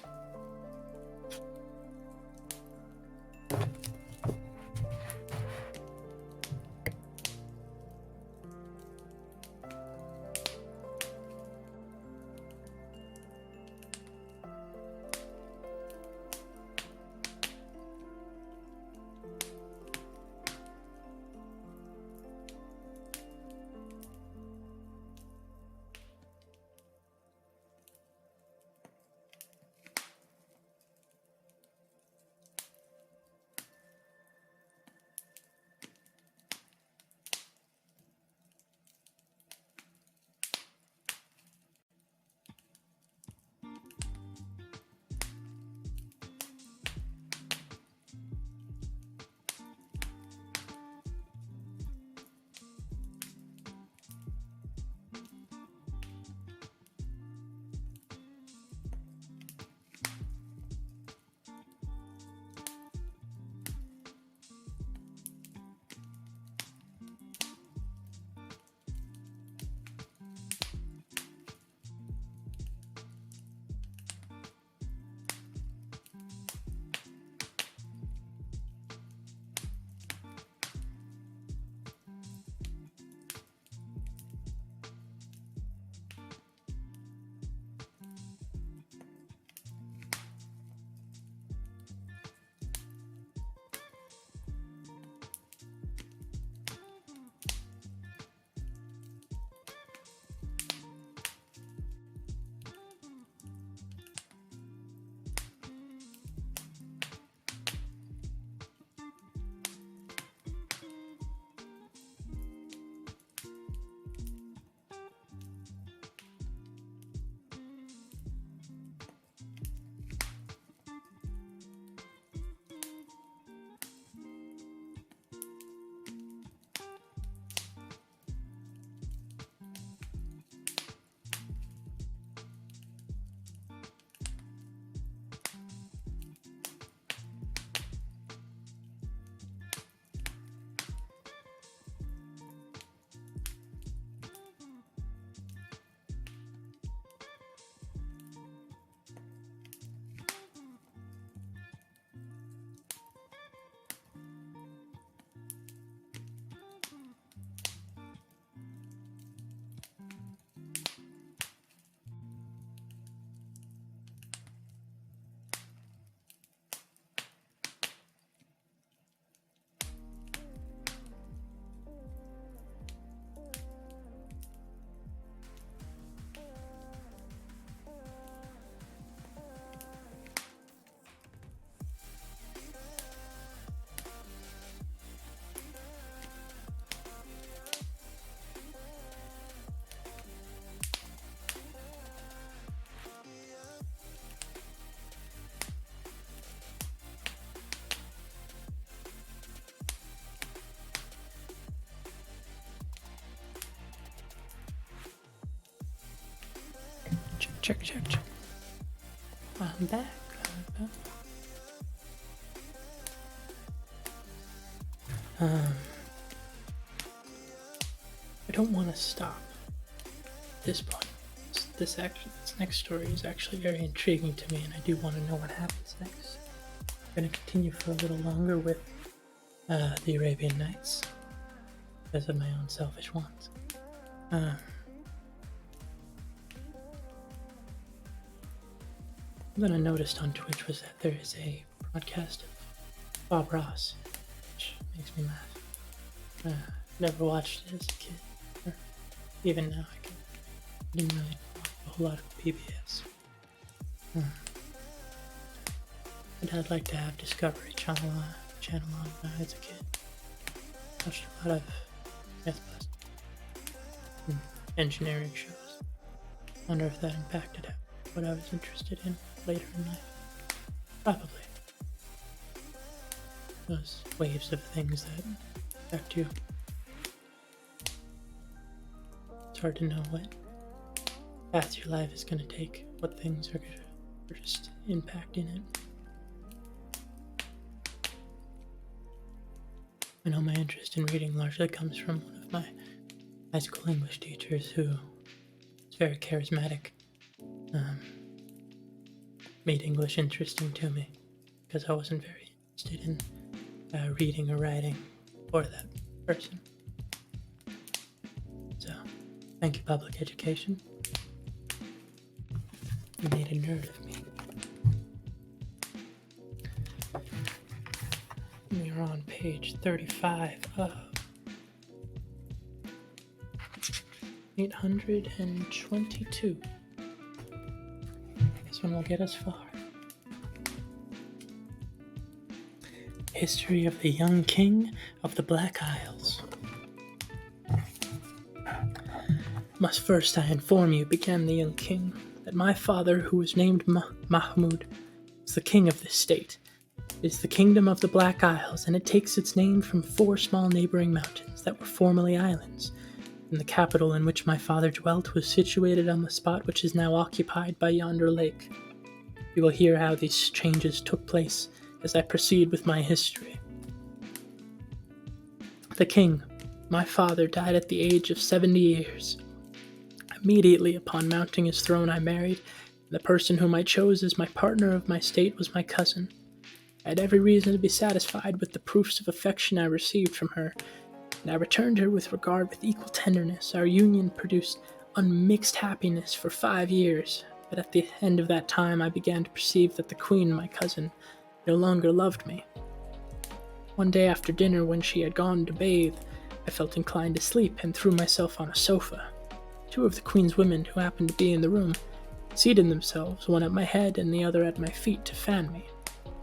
Check. I'm back. I don't want to stop at this point. This next story is actually very intriguing to me, and I do want to know what happens next. I'm going to continue for a little longer with the Arabian Nights because of my own selfish wants. What I noticed on Twitch was that there is a broadcast of Bob Ross, which makes me laugh. Never watched it as a kid, or even now I didn't really watch a whole lot of PBS. But I'd like to have Discovery Channel on when I was a kid. Watched a lot of Mythbusters and engineering shows. Wonder if that impacted what I was interested in later in life. Probably. Those waves of things that affect you. It's hard to know what path your life is going to take, what things are just impacting it. I know my interest in reading largely comes from one of my high school English teachers who is very charismatic. Made English interesting to me because I wasn't very interested in reading or writing for that person. So, thank you, public education. You made a nerd of me. We are on page 35 of 822. This one will get us far. History of the Young King of the Black Isles. Must first I inform you, began the young king, that my father, who was named Mahmud, is the king of this state. It is the kingdom of the Black Isles, and it takes its name from 4 small neighboring mountains that were formerly islands, and the capital in which my father dwelt was situated on the spot which is now occupied by yonder lake. You will hear how these changes took place as I proceed with my history. The king, my father, died at the age of 70 years. Immediately upon mounting his throne I married, and the person whom I chose as my partner of my state was my cousin. I had every reason to be satisfied with the proofs of affection I received from her, and I returned her with regard with equal tenderness. Our union produced unmixed happiness for 5 years, but at the end of that time I began to perceive that the queen, my cousin, no longer loved me. One day after dinner, when she had gone to bathe, I felt inclined to sleep and threw myself on a sofa. 2 of the queen's women, who happened to be in the room, seated themselves, one at my head and the other at my feet, to fan me,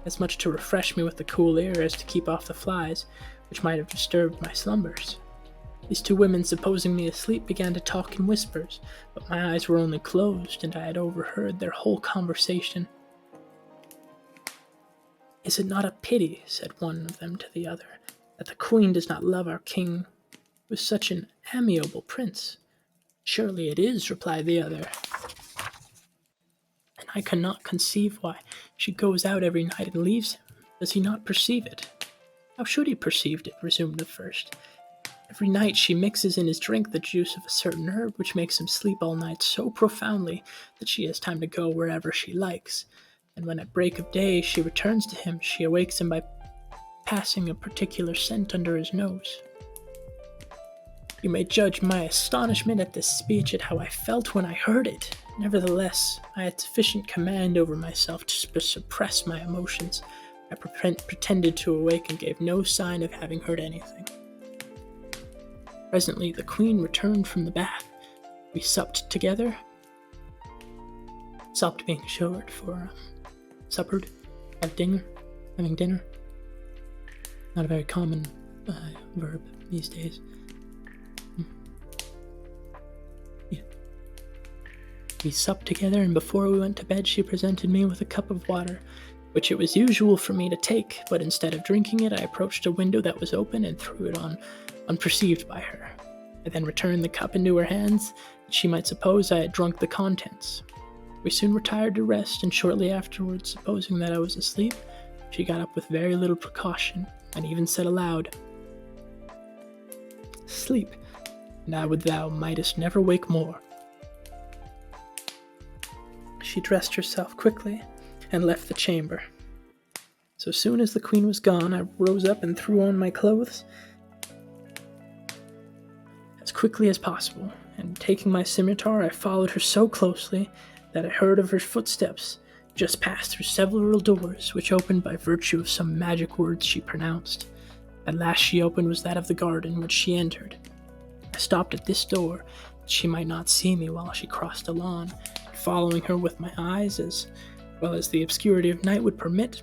as much to refresh me with the cool air as to keep off the flies, which might have disturbed my slumbers. These 2 women, supposing me asleep, began to talk in whispers, but my eyes were only closed, and I had overheard their whole conversation. "Is it not a pity," said one of them to the other, "that the queen does not love our king, who is such an amiable prince?" "Surely it is," replied the other, "and I cannot conceive why she goes out every night and leaves him. Does he not perceive it?" "How should he perceive it?" resumed the first. "Every night she mixes in his drink the juice of a certain herb which makes him sleep all night so profoundly that she has time to go wherever she likes, and when at break of day she returns to him, she awakes him by passing a particular scent under his nose." You may judge my astonishment at this speech, at how I felt when I heard it. Nevertheless, I had sufficient command over myself to suppress my emotions. I pretended to awake and gave no sign of having heard anything. Presently, the queen returned from the bath. We supped together. Supped being short for suppered, having dinner. Not a very common verb these days. Yeah. We supped together, and before we went to bed, she presented me with a cup of water, which it was usual for me to take, but instead of drinking it, I approached a window that was open and threw it on, unperceived by her. I then returned the cup into her hands, that she might suppose I had drunk the contents. We soon retired to rest, and shortly afterwards, supposing that I was asleep, she got up with very little precaution, and even said aloud, "Sleep, and I would thou mightest never wake more." She dressed herself quickly, and left the chamber. So soon as the queen was gone, I rose up and threw on my clothes as quickly as possible, and taking my scimitar, I followed her so closely that I heard of her footsteps just pass through several doors, which opened by virtue of some magic words she pronounced. At last she opened was that of the garden, which she entered. I stopped at this door, that she might not see me while she crossed the lawn, and following her with my eyes, as well as the obscurity of night would permit,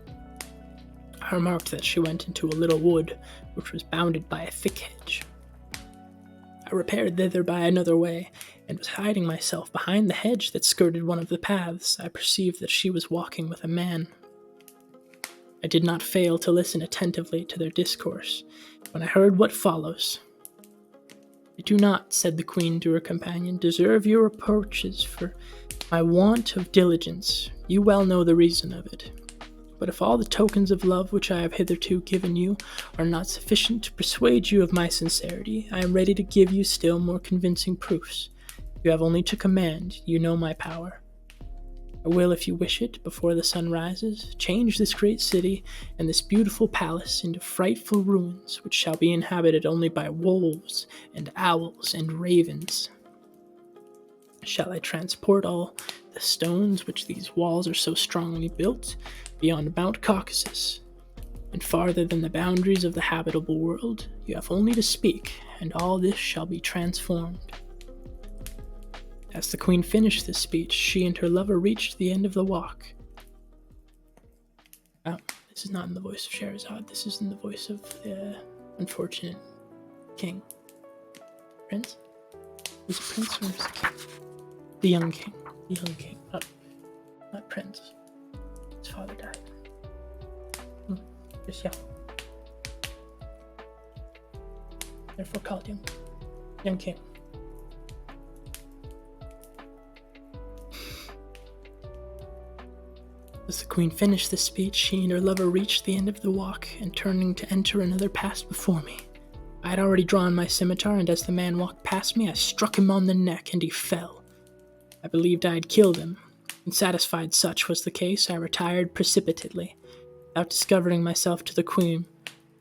I remarked that she went into a little wood, which was bounded by a thick hedge. I repaired thither by another way, and was hiding myself behind the hedge that skirted one of the paths. I perceived that she was walking with a man. I did not fail to listen attentively to their discourse, when I heard what follows. "I do not," said the queen to her companion, "deserve your reproaches for my want of diligence. You well know the reason of it. But if all the tokens of love which I have hitherto given you are not sufficient to persuade you of my sincerity, I am ready to give you still more convincing proofs. You have only to command. You know my power. I will, if you wish it, before the sun rises, change this great city and this beautiful palace into frightful ruins, which shall be inhabited only by wolves and owls and ravens. Shall I transport all the stones which these walls are so strongly built beyond Mount Caucasus, and farther than the boundaries of the habitable world? You have only to speak, and all this shall be transformed." As the queen finished this speech, she and her lover reached the end of the walk. Oh, this is not in the voice of Scheherazade, this is in the voice of the unfortunate king. Prince? Was it prince or was it king? The young king. The young king. Not prince. His father died. Just young. Therefore called young. Young king. As the queen finished this speech, she and her lover reached the end of the walk, and turning to enter another passed before me. I had already drawn my scimitar, and as the man walked past me, I struck him on the neck, and he fell. I believed I had killed him, and satisfied such was the case, I retired precipitately, without discovering myself to the queen,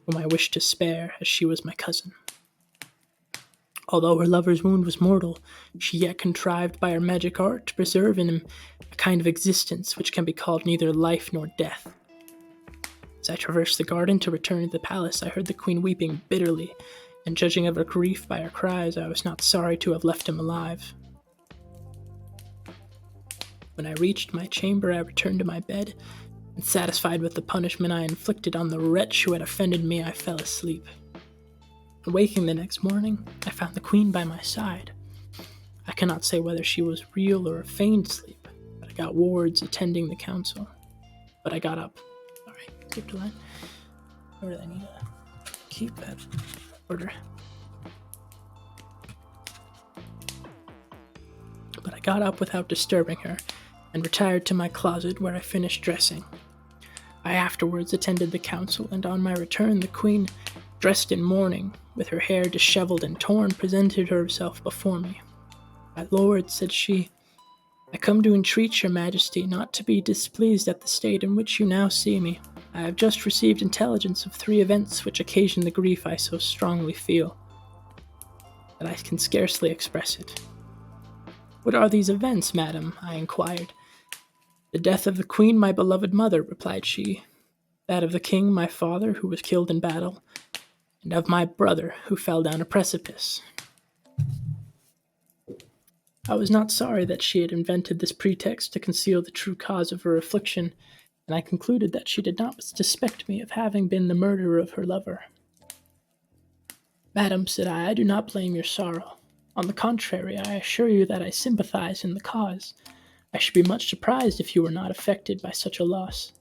whom I wished to spare, as she was my cousin. Although her lover's wound was mortal, she yet contrived by her magic art to preserve in him a kind of existence which can be called neither life nor death. As I traversed the garden to return to the palace, I heard the queen weeping bitterly, and judging of her grief by her cries, I was not sorry to have left him alive. When I reached my chamber, I returned to my bed, and satisfied with the punishment I inflicted on the wretch who had offended me, I fell asleep. Awaking the next morning, I found the queen by my side. I cannot say whether she was real or a feigned sleep, but I got wards attending the council. But I got up. Sorry, skipped a line. I really need to keep that order. But I got up without disturbing her, and retired to my closet, where I finished dressing. I afterwards attended the council, and on my return the queen, dressed in mourning, with her hair disheveled and torn, presented herself before me. "My lord," said she, "I come to entreat your majesty not to be displeased at the state in which you now see me. I have just received intelligence of 3 events which occasion the grief I so strongly feel, that I can scarcely express it." "What are these events, madam?" I inquired. "The death of the queen, my beloved mother," replied she, "that of the king, my father, who was killed in battle, and of my brother, who fell down a precipice." I was not sorry that she had invented this pretext to conceal the true cause of her affliction, and I concluded that she did not suspect me of having been the murderer of her lover. "Madam," said I do not blame your sorrow. On the contrary, I assure you that I sympathize in the cause. I should be much surprised if you were not affected by such a loss.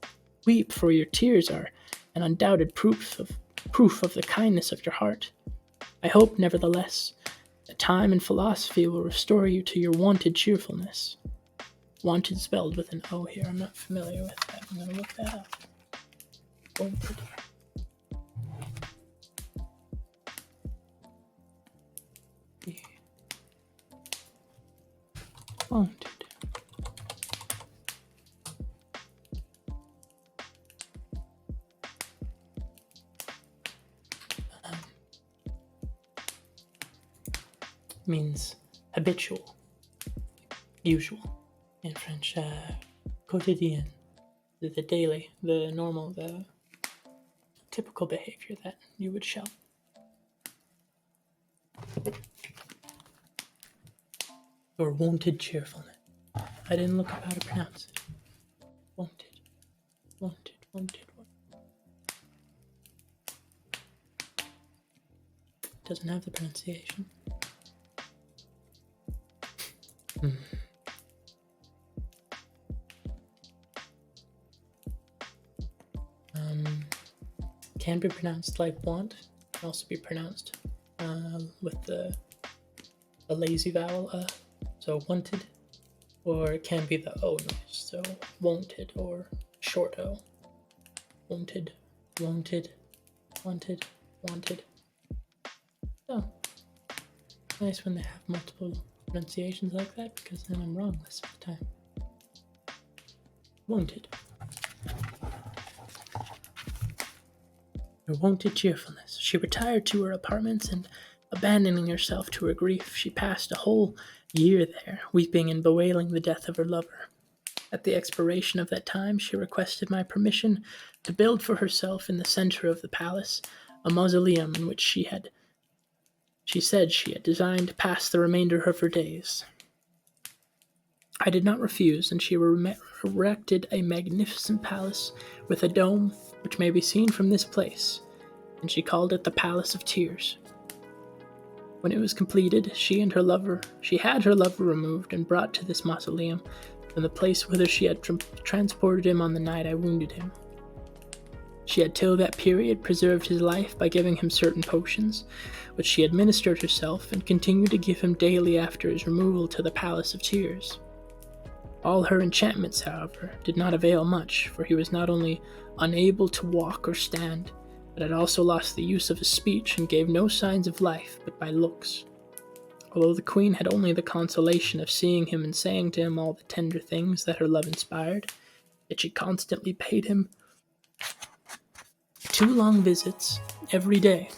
Weep, for your tears are an undoubted proof of the kindness of your heart. I hope, nevertheless, that time and philosophy will restore you to your wonted cheerfulness. wanted spelled with an O here. I'm not familiar with that. I'm gonna look that up. Wanted. Wanted. Means habitual, usual in French. Quotidien, the daily, the normal, the typical behavior that you would show. Your wonted cheerfulness. I didn't look up how to pronounce it. Wonted, wonted, wonted, wonted. Doesn't have the pronunciation. Can be pronounced like want. Can also be pronounced with the lazy vowel so wanted, or it can be the O noise, so wanted or short O. Wanted, wanted, wanted, wanted. So nice when they have multiple pronunciations like that, because then I'm wrong most of the time. Wanted. Her wonted cheerfulness. She retired to her apartments and, abandoning herself to her grief, she passed a whole year there, weeping and bewailing the death of her lover. At the expiration of that time, she requested my permission to build for herself in the center of the palace a mausoleum in which she said she had designed to pass the remainder of her days. I did not refuse, and she erected a magnificent palace with a dome which may be seen from this place, and she called it the Palace of Tears. When it was completed, she had her lover removed and brought to this mausoleum from the place whither she had transported him on the night I wounded him. She had till that period preserved his life by giving him certain potions, which she administered herself and continued to give him daily after his removal to the Palace of Tears. All her enchantments, however, did not avail much, for he was not only unable to walk or stand, but had also lost the use of his speech and gave no signs of life but by looks. Although the queen had only the consolation of seeing him and saying to him all the tender things that her love inspired, yet she constantly paid him 2 long visits every day.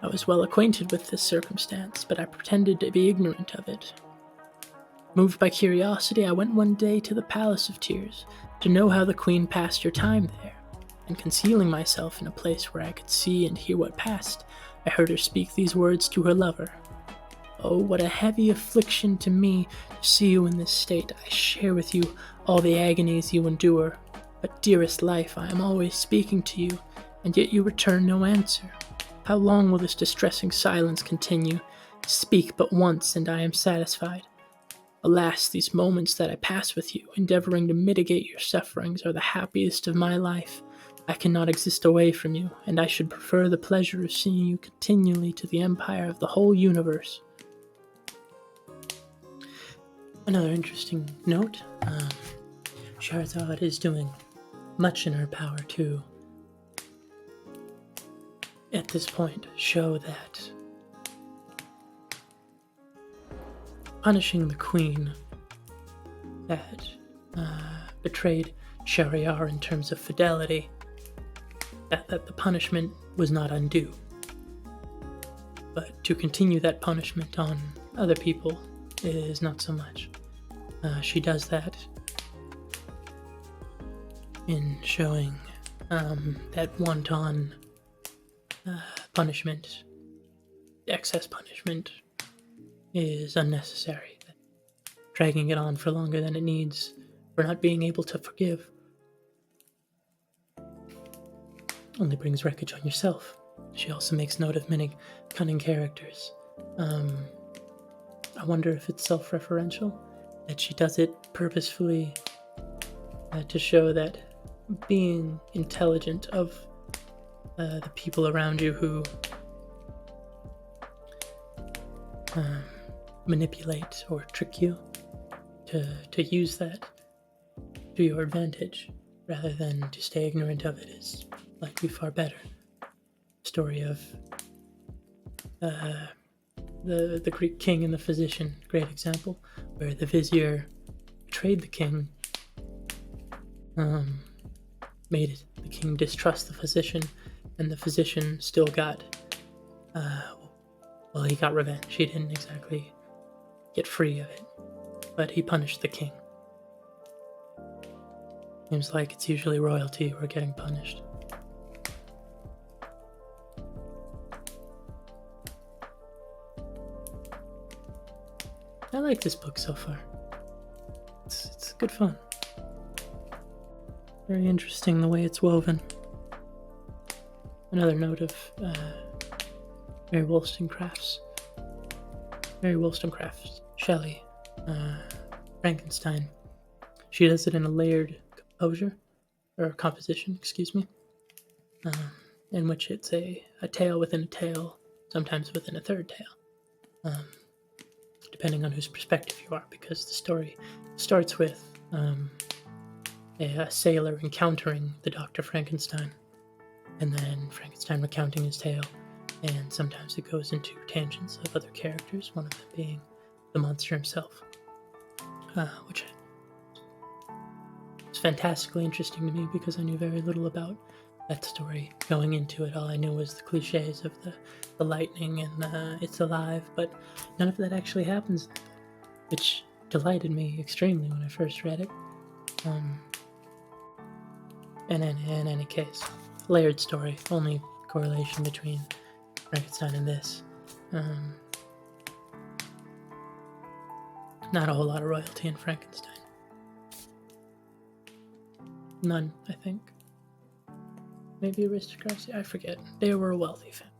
I was well acquainted with this circumstance, but I pretended to be ignorant of it. Moved by curiosity, I went one day to the Palace of Tears to know how the queen passed her time there, and concealing myself in a place where I could see and hear what passed, I heard her speak these words to her lover. "Oh, what a heavy affliction to me to see you in this state. I share with you all the agonies you endure. But, dearest life, I am always speaking to you, and yet you return no answer. How long will this distressing silence continue? Speak but once, and I am satisfied. Alas, these moments that I pass with you, endeavoring to mitigate your sufferings, are the happiest of my life. I cannot exist away from you, and I should prefer the pleasure of seeing you continually to the empire of the whole universe." Another interesting note, Shahrazad is doing much in her power to, at this point, show that punishing the queen that betrayed Shahryar in terms of fidelity, that the punishment was not undue. But to continue that punishment on other people is not so much. She does that in showing that wanton punishment, excess punishment, is unnecessary. Dragging it on for longer than it needs, for not being able to forgive, only brings wreckage on yourself. She also makes note of many cunning characters. I wonder if it's self-referential, that she does it purposefully to show that being intelligent of the people around you who manipulate or trick you to use that to your advantage rather than to stay ignorant of it is likely far better. Story of the Greek king and the physician, great example, where the vizier betrayed the king, made the king distrust the physician, and the physician still got, he got revenge. He didn't exactly get free of it, but he punished the king. Seems like it's usually royalty who are getting punished. I like this book so far. It's good fun. Very interesting the way it's woven. Another note of Mary Wollstonecraft's Shelley, Frankenstein. She does it in a layered composition, in which it's a tale within a tale, sometimes within a third tale, depending on whose perspective you are, because the story starts with a sailor encountering the Dr. Frankenstein, and then Frankenstein recounting his tale, and sometimes it goes into tangents of other characters, one of them being the monster himself, which was fantastically interesting to me because I knew very little about that story going into it. All I knew was the cliches of the lightning and it's alive, but none of that actually happens, which delighted me extremely when I first read it. In any case, layered story, only correlation between Frankenstein and this. Not a whole lot of royalty in Frankenstein. None, I think. Maybe aristocracy? I forget. They were a wealthy family.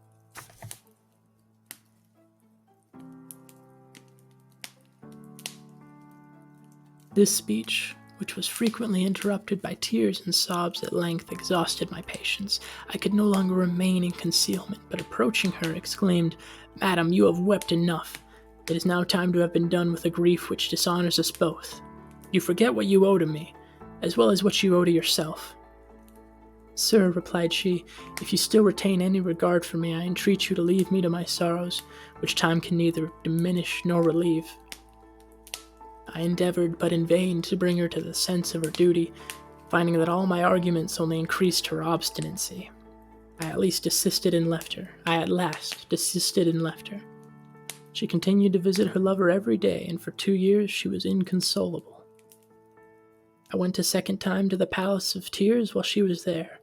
This speech, which was frequently interrupted by tears and sobs, at length exhausted my patience. I could no longer remain in concealment, but approaching her, exclaimed, "Madam, you have wept enough. It is now time to have been done with a grief which dishonors us both. You forget what you owe to me, as well as what you owe to yourself." "Sir," replied she, "if you still retain any regard for me, I entreat you to leave me to my sorrows, which time can neither diminish nor relieve." I endeavored, but in vain, to bring her to the sense of her duty, finding that all my arguments only increased her obstinacy. I at last desisted and left her. She continued to visit her lover every day, and for 2 years she was inconsolable. I went a second time to the Palace of Tears while she was there.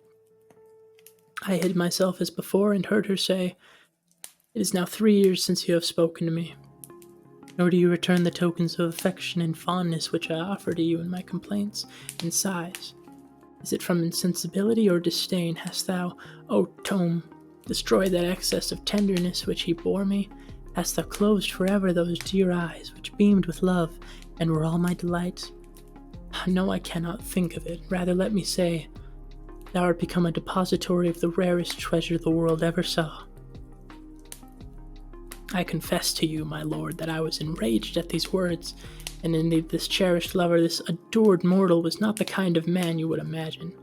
I hid myself as before, and heard her say, "It is now 3 years since you have spoken to me, nor do you return the tokens of affection and fondness which I offer to you in my complaints and sighs. Is it from insensibility or disdain? Hast thou, O Tome, destroyed that excess of tenderness which he bore me? Hast thou closed forever those dear eyes which beamed with love and were all my delight? No, I cannot think of it. Rather let me say, thou art become a depository of the rarest treasure the world ever saw." I confess to you, my lord, that I was enraged at these words, and indeed this cherished lover, this adored mortal, was not the kind of man you would imagine.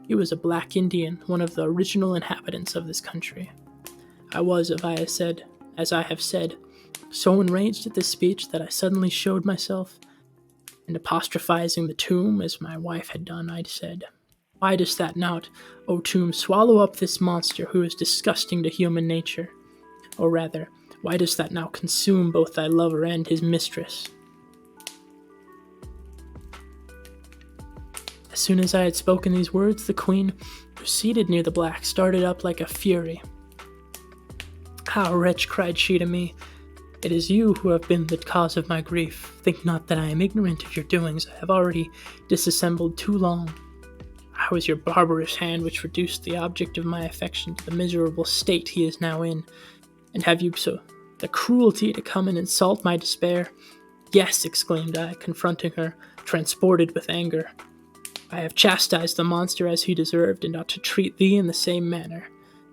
He was a black Indian, one of the original inhabitants of this country. I was, as I have said, so enraged at this speech that I suddenly showed myself, and apostrophizing the tomb, as my wife had done, I said, "Why dost thou not, O tomb, swallow up this monster who is disgusting to human nature? Or rather, why dost thou now consume both thy lover and his mistress?" As soon as I had spoken these words, the queen, who seated near the black, started up like a fury. "Ah, wretch," cried she to me, "it is you who have been the cause of my grief. Think not that I am ignorant of your doings. I have already dissembled too long. I was your barbarous hand which reduced the object of my affection to the miserable state he is now in. And have you so the cruelty to come and insult my despair?" "Yes," exclaimed I, confronting her, transported with anger. "I have chastised the monster as he deserved, and ought to treat thee in the same manner.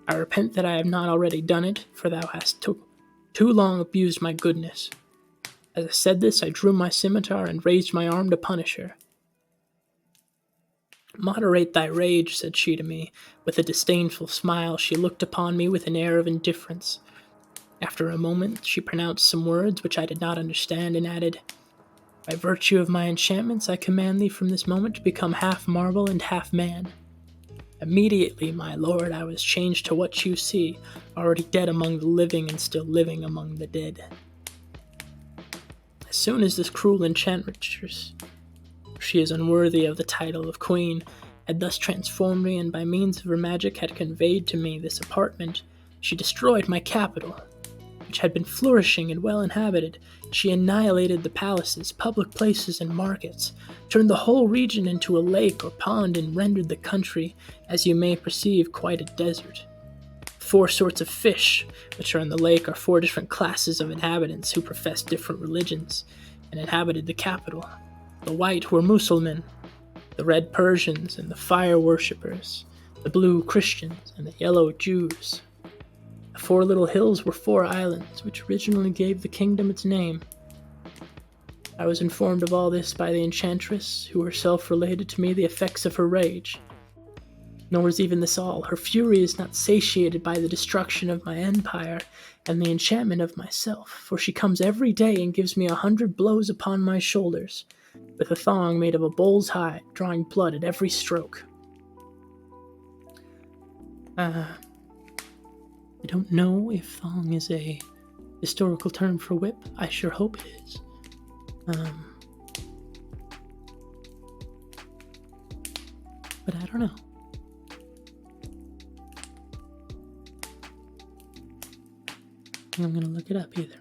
I repent that I have not already done it, for thou hast too long abused my goodness." As I said this, I drew my scimitar and raised my arm to punish her. "Moderate thy rage," said she to me. With a disdainful smile, she looked upon me with an air of indifference. After a moment, she pronounced some words which I did not understand, and added, "By virtue of my enchantments, I command thee from this moment to become half marble and half man." Immediately, my lord, I was changed to what you see, already dead among the living and still living among the dead. As soon as this cruel enchantress, she is unworthy of the title of queen, had thus transformed me, and by means of her magic had conveyed to me this apartment, she destroyed my capital, which had been flourishing and well inhabited. She annihilated the palaces, public places, and markets, turned the whole region into a lake or pond, and rendered the country, as you may perceive, quite a desert. 4 sorts of fish, which are in the lake, are 4 different classes of inhabitants who profess different religions, and inhabited the capital. The white were Mussulmen, the red Persians, and the fire worshippers, the blue Christians, and the yellow Jews. The 4 little hills were 4 islands, which originally gave the kingdom its name. I was informed of all this by the enchantress, who herself related to me the effects of her rage. Nor is even this all. Her fury is not satiated by the destruction of my empire and the enchantment of myself, for she comes every day and gives me 100 blows upon my shoulders, with a thong made of a bull's hide, drawing blood at every stroke. I don't know if thong is a historical term for whip. I sure hope it is. But I don't know. I'm going to look it up either.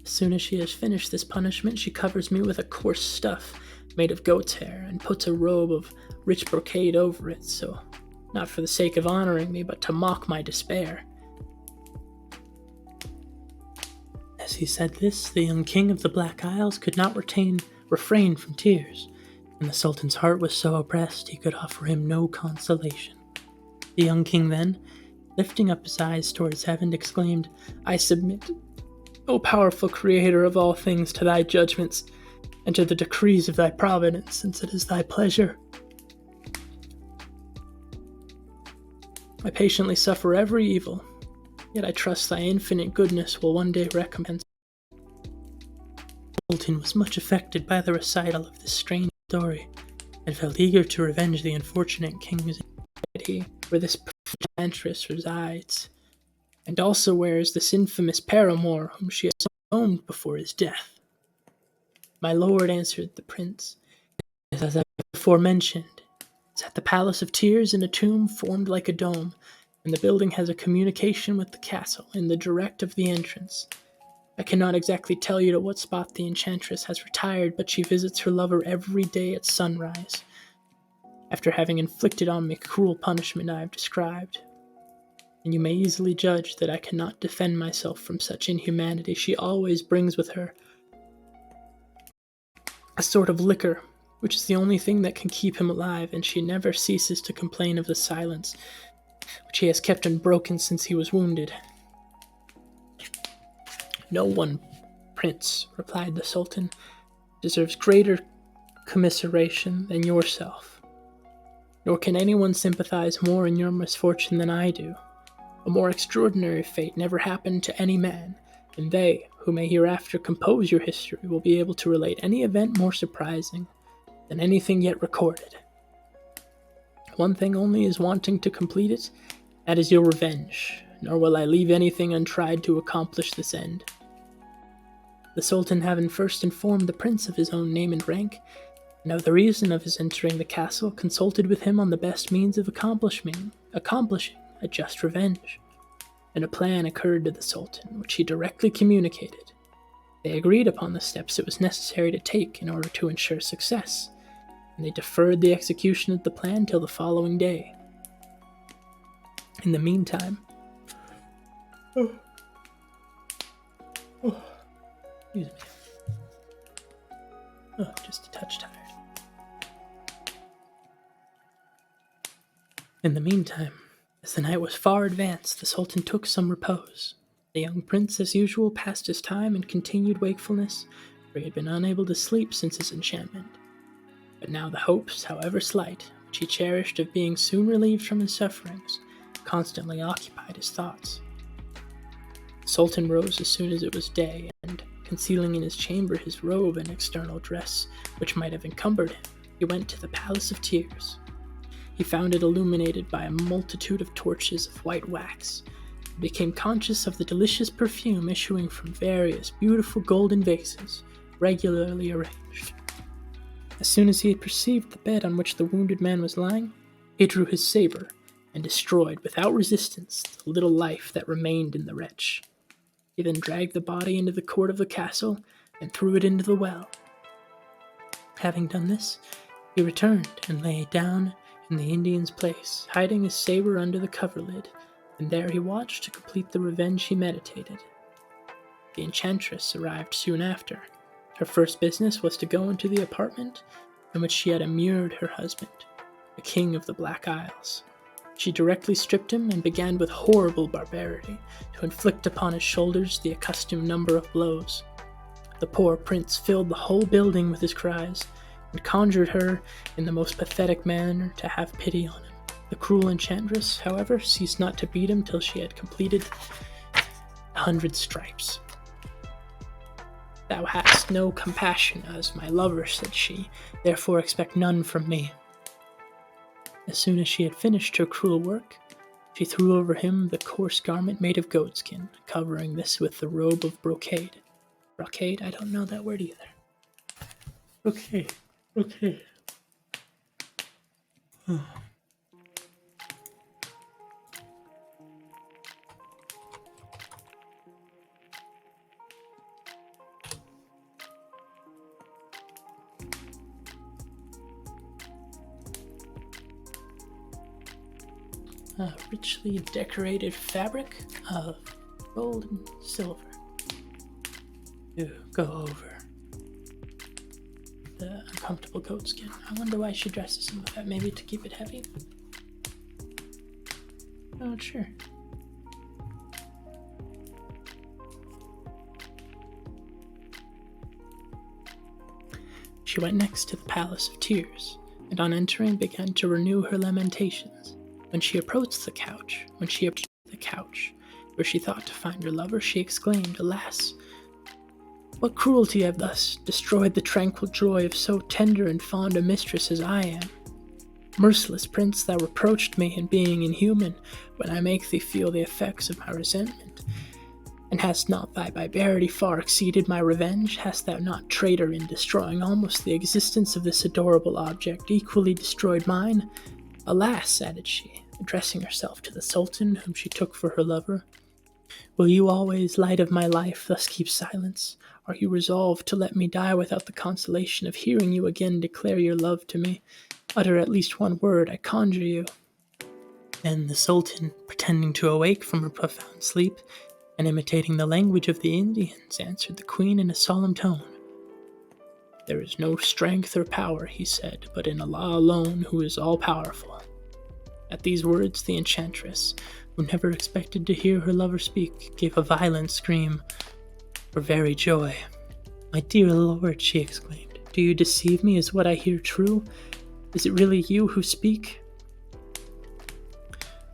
As soon as she has finished this punishment, she covers me with a coarse stuff made of goat's hair and puts a robe of rich brocade over it, so not for the sake of honoring me, but to mock my despair. As he said this, the young king of the Black Isles could not refrain from tears, and the Sultan's heart was so oppressed he could offer him no consolation. The young king then, lifting up his eyes towards heaven, exclaimed, "I submit, O powerful creator of all things, to thy judgments, and to the decrees of thy providence, since it is thy pleasure. I patiently suffer every evil, yet I trust thy infinite goodness will one day recompense." The Sultan was much affected by the recital of this strange story, and felt eager to revenge the unfortunate king's insanity, where this enchantress resides, and also wears this infamous paramour whom she has owned before his death. "My lord," answered the prince, "as I before mentioned, is at the Palace of Tears in a tomb formed like a dome, and the building has a communication with the castle in the direct of the entrance. I cannot exactly tell you to what spot the enchantress has retired, but she visits her lover every day at sunrise, after having inflicted on me cruel punishment I have described. And you may easily judge that I cannot defend myself from such inhumanity. She always brings with her a sort of liquor, which is the only thing that can keep him alive, and she never ceases to complain of the silence which he has kept unbroken since he was wounded." "No one, prince," replied the Sultan, "deserves greater commiseration than yourself, nor can anyone sympathize more in your misfortune than I do. A more extraordinary fate never happened to any man, and they who may hereafter compose your history will be able to relate any event more surprising than anything yet recorded. One thing only is wanting to complete it, that is your revenge, nor will I leave anything untried to accomplish this end." The Sultan, having first informed the prince of his own name and rank, and of the reason of his entering the castle, consulted with him on the best means of accomplishing a just revenge, and a plan occurred to the Sultan, which he directly communicated. They agreed upon the steps it was necessary to take in order to ensure success, and they deferred the execution of the plan till the following day. In the meantime, excuse me. Just a touch tired. In the meantime, as As the night was far advanced, the Sultan took some repose. The young prince, as usual, passed his time in continued wakefulness, for he had been unable to sleep since his enchantment. But now the hopes, however slight, which he cherished of being soon relieved from his sufferings, constantly occupied his thoughts. The Sultan rose as soon as it was day, and, concealing in his chamber his robe and external dress, which might have encumbered him, he went to the Palace of Tears. He found it illuminated by a multitude of torches of white wax, and became conscious of the delicious perfume issuing from various beautiful golden vases, regularly arranged. As soon as he had perceived the bed on which the wounded man was lying, he drew his saber, and destroyed without resistance the little life that remained in the wretch. He then dragged the body into the court of the castle, and threw it into the well. Having done this, he returned and lay down in the Indian's place, hiding his saber under the coverlid, and there he watched to complete the revenge he meditated. The enchantress arrived soon after. Her first business was to go into the apartment in which she had immured her husband, the King of the Black Isles. She directly stripped him and began with horrible barbarity to inflict upon his shoulders the accustomed number of blows. The poor prince filled the whole building with his cries, and conjured her in the most pathetic manner to have pity on him. The cruel enchantress, however, ceased not to beat him till she had completed 100 stripes. "Thou hast no compassion as my lover," said she, "therefore expect none from me." As soon as she had finished her cruel work, she threw over him the coarse garment made of goatskin, covering this with the robe of brocade. Brocade? I don't know that word either. Okay. A richly decorated fabric of gold and silver to go over the uncomfortable goatskin. I wonder why she dresses him with that. Maybe to keep it heavy? Not sure. She went next to the Palace of Tears, and on entering began to renew her lamentations. When she approached the couch, where she thought to find her lover, she exclaimed, "Alas! What cruelty have thus destroyed the tranquil joy of so tender and fond a mistress as I am? Merciless prince, thou reproached me in being inhuman, when I make thee feel the effects of my resentment. And hast not thy barbarity far exceeded my revenge? Hast thou not, traitor, in destroying almost the existence of this adorable object, equally destroyed mine? Alas," added she, addressing herself to the Sultan, whom she took for her lover, "will you always, light of my life, thus keep silence? Are you resolved to let me die without the consolation of hearing you again declare your love to me? Utter at least one word, I conjure you." Then the Sultan, pretending to awake from her profound sleep, and imitating the language of the Indians, answered the queen in a solemn tone. "There is no strength or power," he said, "but in Allah alone, who is all-powerful." At these words, the enchantress, who never expected to hear her lover speak, gave a violent scream for very joy. "My dear lord," she exclaimed, "do you deceive me? Is what I hear true? Is it really you who speak?"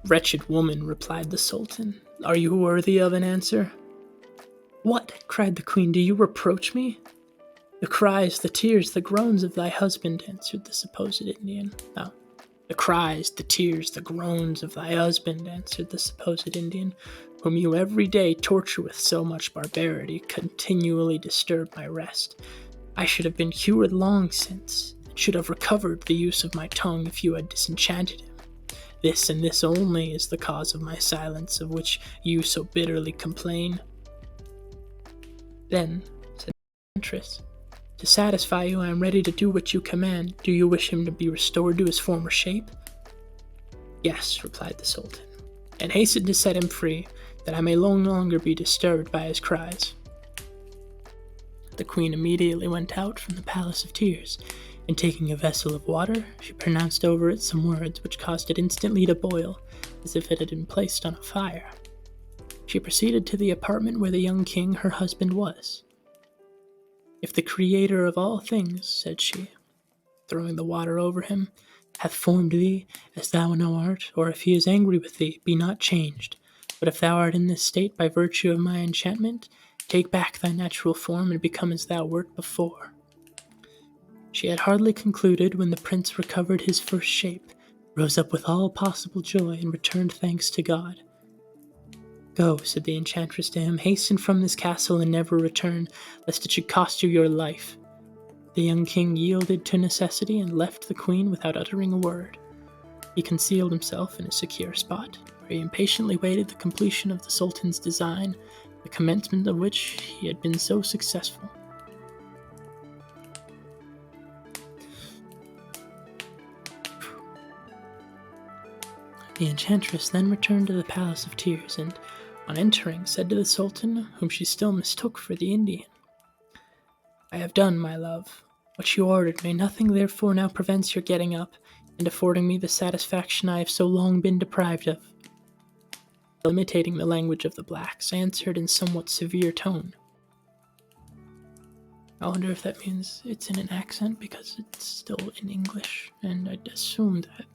"Wretched woman," replied the Sultan, "are you worthy of an answer?" "What?" cried the queen. "Do you reproach me?" "The cries, the tears, the groans of thy husband," answered the supposed Indian. "Oh, the cries, the tears, the groans of thy husband," answered the supposed Indian, "whom you every day torture with so much barbarity, continually disturb my rest. I should have been cured long since, and should have recovered the use of my tongue if you had disenchanted him. This and this only is the cause of my silence, of which you so bitterly complain." "Then," said the enchantress, "to satisfy you, I am ready to do what you command. Do you wish him to be restored to his former shape?" "Yes," replied the Sultan, "and hasten to set him free, that I may no longer be disturbed by his cries." The queen immediately went out from the Palace of Tears, and taking a vessel of water, she pronounced over it some words which caused it instantly to boil, as if it had been placed on a fire. She proceeded to the apartment where the young king, her husband, was. "If the Creator of all things," said she, throwing the water over him, "hath formed thee as thou now art, or if he is angry with thee, be not changed. But if thou art in this state by virtue of my enchantment, take back thy natural form and become as thou wert before." She had hardly concluded when the prince recovered his first shape, rose up with all possible joy, and returned thanks to God. "Go," said the enchantress to him, "hasten from this castle and never return, lest it should cost you your life." The young king yielded to necessity and left the queen without uttering a word. He concealed himself in a secure spot, where he impatiently waited the completion of the sultan's design, the commencement of which he had been so successful. The enchantress then returned to the Palace of Tears, and, on entering, said to the sultan, whom she still mistook for the Indian, "I have done, my love, what you ordered me. Nothing therefore now prevents your getting up, and affording me the satisfaction I have so long been deprived of." Imitating the language of the blacks, answered in somewhat severe tone. I wonder if that means it's in an accent, because it's still in English, and I'd assume that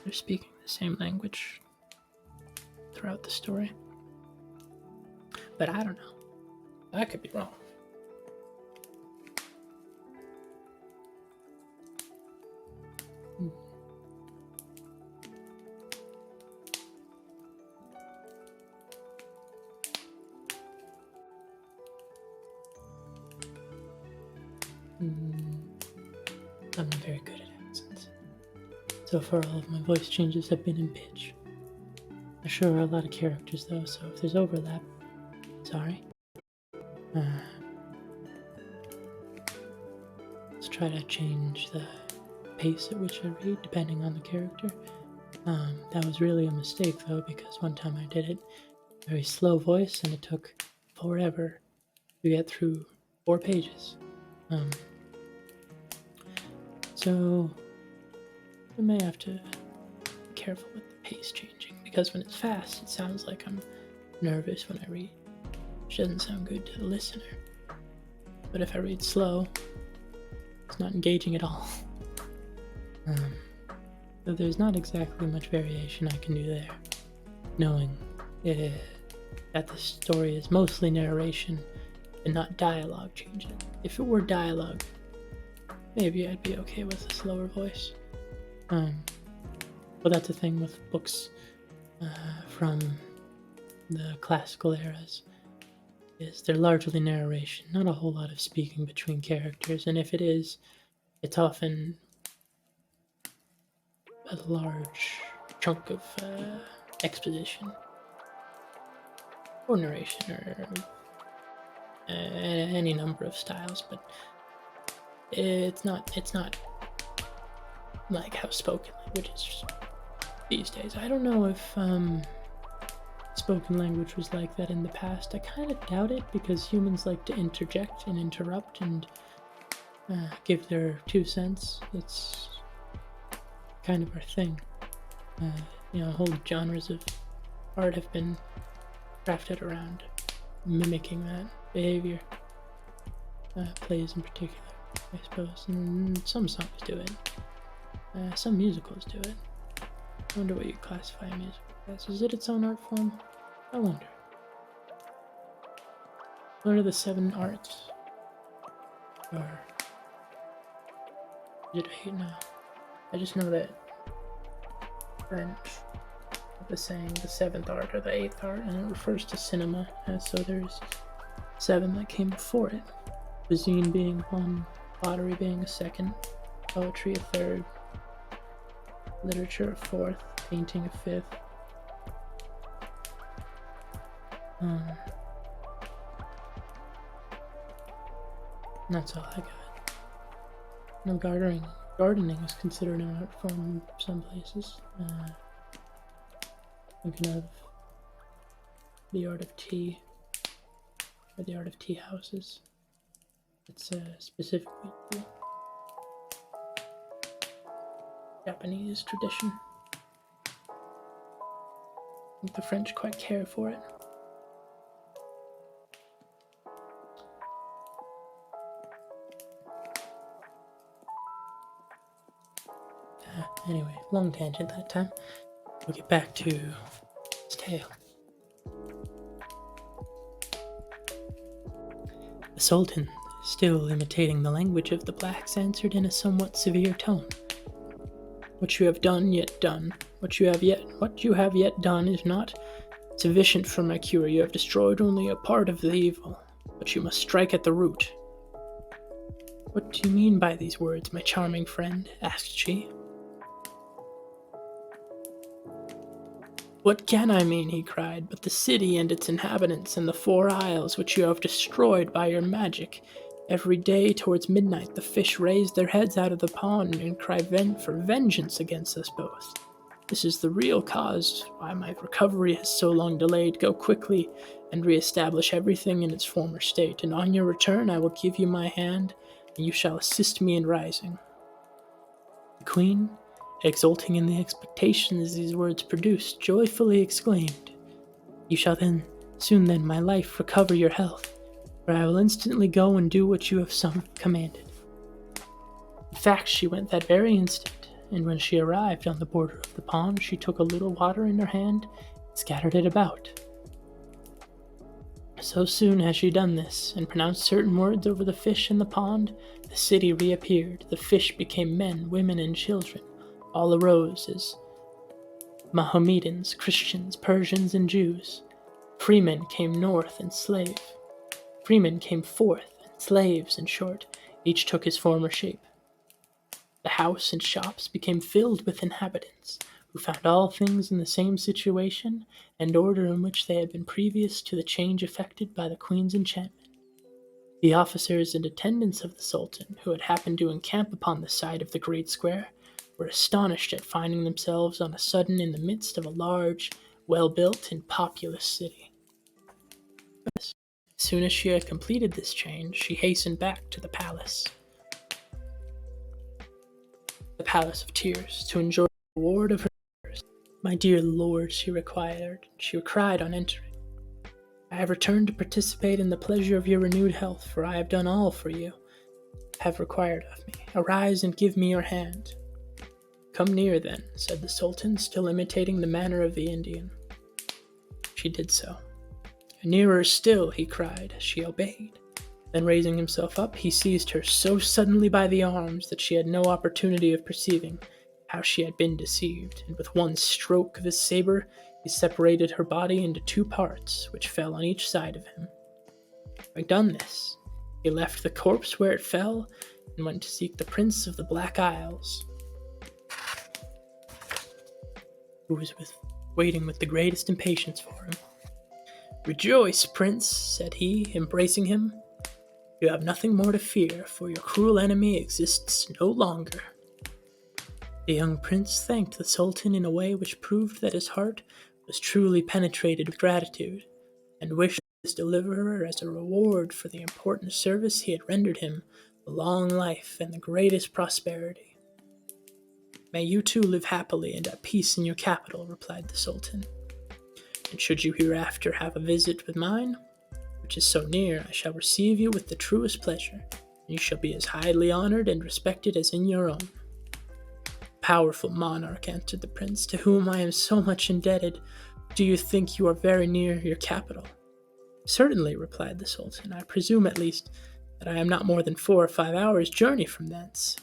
they're speaking the same language throughout the story. But I don't know. I could be wrong. I'm not very good at accents. So far, all of my voice changes have been in pitch. There sure are a lot of characters, though, so if there's overlap, sorry. Let's try to change the pace at which I read, depending on the character. That was really a mistake, though, because one time I did it very slow voice, and it took forever to get through 4 pages. So I may have to be careful with the pace changing, because when it's fast, it sounds like I'm nervous when I read, which doesn't sound good to the listener. But if I read slow, it's not engaging at all. So there's not exactly much variation I can do there, knowing that the story is mostly narration and not dialogue changing. If it were dialogue, maybe I'd be okay with a slower voice. But that's the thing with books from the classical eras, is they're largely narration, not a whole lot of speaking between characters, and if it is, it's often a large chunk of exposition or narration, or any number of styles, but it's not like how spoken language is these days. I don't know if spoken language was like that in the past. I kind of doubt it, because humans like to interject and interrupt and give their 2 cents. It's kind of our thing. Whole genres of art have been crafted around mimicking that behavior. Plays in particular, I suppose. And some songs do it. Some musicals do it. I wonder what you classify a musical as. Is it its own art form? I wonder. What are the 7 arts? Or is it 8 now? I just know that French is saying the 7th art or the 8th art, and it refers to cinema, so there's 7 that came before it. Cuisine being 1, pottery being a 2nd, poetry a 3rd, literature a 4th, painting a 5th. That's all I got. No, gardening is considered an art form in some places. Thinking of the art of tea, or the art of tea houses. It's specifically the Japanese tradition. think the French quite care for it. Anyway, long tangent that time. We'll get back to his tale. The Sultan, still imitating the language of the blacks, answered in a somewhat severe tone. What you have yet done is not sufficient for my cure. You have destroyed only a part of the evil, but you must strike at the root. What do you mean by these words, my charming friend? Asked she. What can I mean, he cried, but the city and its inhabitants and the 4 isles which you have destroyed by your magic. Every day towards midnight the fish raise their heads out of the pond and cry for vengeance against us both. This is the real cause why my recovery has so long delayed. Go quickly and re-establish everything in its former state, and on your return I will give you my hand, and you shall assist me in rising. The queen, exulting in the expectations these words produced, joyfully exclaimed, You shall soon, my life, recover your health, for I will instantly go and do what you have commanded. In fact, she went that very instant, and when she arrived on the border of the pond, she took a little water in her hand and scattered it about. So soon as she done this, and pronounced certain words over the fish in the pond, the city reappeared. The fish became men, women, and children. All arose as Mohammedans, Christians, Persians, and Jews. Freemen came north and Freemen came forth, and slaves, in short, each took his former shape. The house and shops became filled with inhabitants, who found all things in the same situation and order in which they had been previous to the change effected by the Queen's enchantment. The officers and attendants of the Sultan, who had happened to encamp upon the side of the great square, were astonished at finding themselves on a sudden in the midst of a large, well-built, and populous city. As soon as she had completed this change, she hastened back to the palace of tears, to enjoy the reward of her labors. My dear lord, she cried on entering, I have returned to participate in the pleasure of your renewed health, for I have done all for you have required of me. Arise and give me your hand. Come near, then, said the Sultan, still imitating the manner of the Indian. She did so. Nearer still, he cried, as she obeyed. Then raising himself up, he seized her so suddenly by the arms that she had no opportunity of perceiving how she had been deceived, and with one stroke of his saber he separated her body into 2 parts, which fell on each side of him. Having done this, he left the corpse where it fell, and went to seek the Prince of the Black Isles, who was waiting with the greatest impatience for him. Rejoice, Prince, said he, embracing him. You have nothing more to fear, for your cruel enemy exists no longer. The young prince thanked the Sultan in a way which proved that his heart was truly penetrated with gratitude, and wished his deliverer as a reward for the important service he had rendered him a long life and the greatest prosperity. May you too live happily and at peace in your capital, replied the Sultan. And should you hereafter have a visit with mine, which is so near, I shall receive you with the truest pleasure, and you shall be as highly honored and respected as in your own. Powerful monarch, answered the prince, to whom I am so much indebted, do you think you are very near your capital? Certainly, replied the Sultan. I presume, at least, that I am not more than 4 or 5 hours' journey from thence.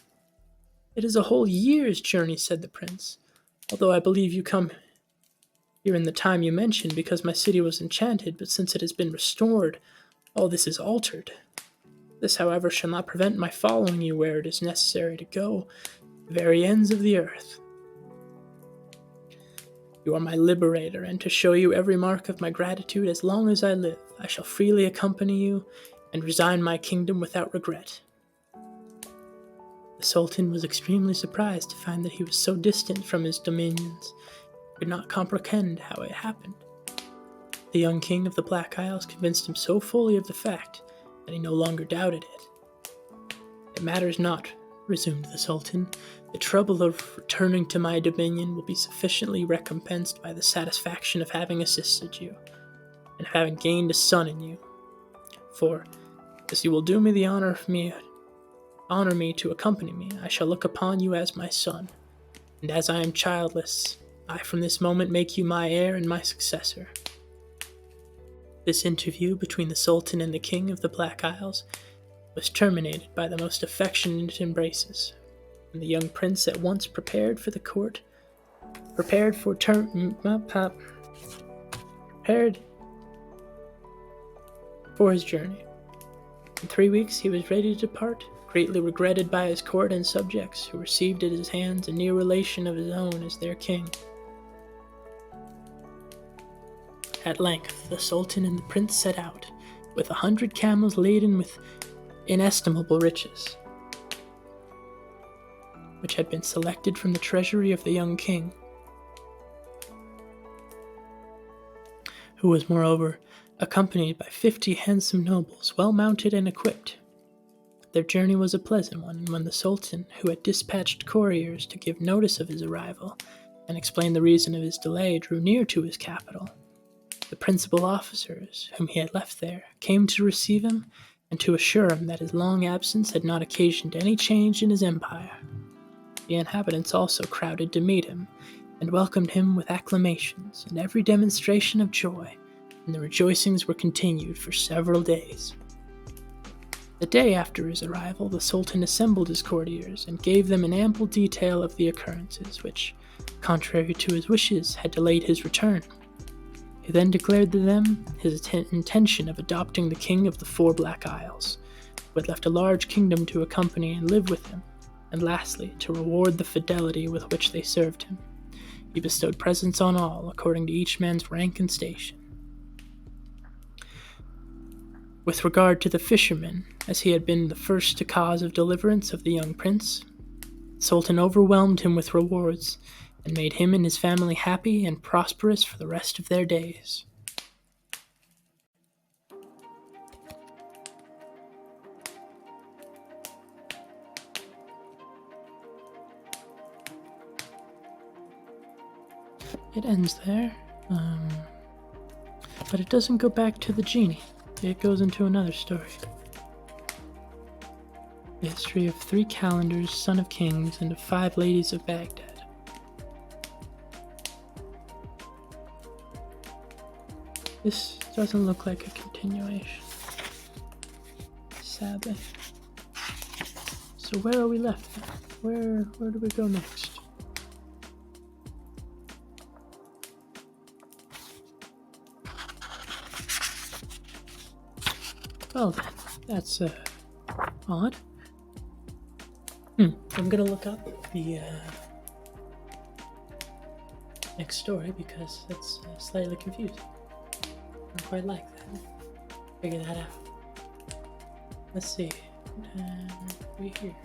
It is a whole year's journey, said the prince, although I believe you come here in the time you mentioned, because my city was enchanted, but since it has been restored, all this is altered. This, however, shall not prevent my following you where it is necessary to go, the very ends of the earth. You are my liberator, and to show you every mark of my gratitude as long as I live, I shall freely accompany you and resign my kingdom without regret. The Sultan was extremely surprised to find that he was so distant from his dominions, he could not comprehend how it happened. The young king of the Black Isles convinced him so fully of the fact that he no longer doubted it. It matters not, resumed the Sultan, "the trouble of returning to my dominion will be sufficiently recompensed by the satisfaction of having assisted you, and of having gained a son in you. For, as you will do me the honor me to accompany me, I shall look upon you as my son, and as I am childless, I from this moment make you my heir and my successor." This interview between the Sultan and the King of the Black Isles was terminated by the most affectionate embraces, and the young prince at once prepared for his journey. In 3 weeks he was ready to depart, greatly regretted by his court and subjects, who received at his hands a near relation of his own as their king. At length the Sultan and the prince set out, with 100 camels laden with inestimable riches, which had been selected from the treasury of the young king, who was moreover accompanied by 50 handsome nobles, well mounted and equipped. Their journey was a pleasant one, and when the Sultan, who had dispatched couriers to give notice of his arrival and explain the reason of his delay, drew near to his capital, the principal officers, whom he had left there, came to receive him and to assure him that his long absence had not occasioned any change in his empire. The inhabitants also crowded to meet him, and welcomed him with acclamations and every demonstration of joy, and the rejoicings were continued for several days. The day after his arrival, the Sultan assembled his courtiers and gave them an ample detail of the occurrences which, contrary to his wishes, had delayed his return. He then declared to them his intention of adopting the King of the 4 Black Isles, who had left a large kingdom to accompany and live with him, and lastly, to reward the fidelity with which they served him. He bestowed presents on all, according to each man's rank and station. With regard to the fisherman, as he had been the first cause of deliverance of the young prince, the Sultan overwhelmed him with rewards, and made him and his family happy and prosperous for the rest of their days. It ends there, but it doesn't go back to the genie. It goes into another story. The history of 3 calendars, son of kings, and of 5 ladies of Baghdad. This doesn't look like a continuation, sadly. So where are we left now? Where do we go next? Well then, that's odd. I'm gonna look up the next story because it's slightly confusing. I don't quite like that. Figure that out. Let's see. Right here.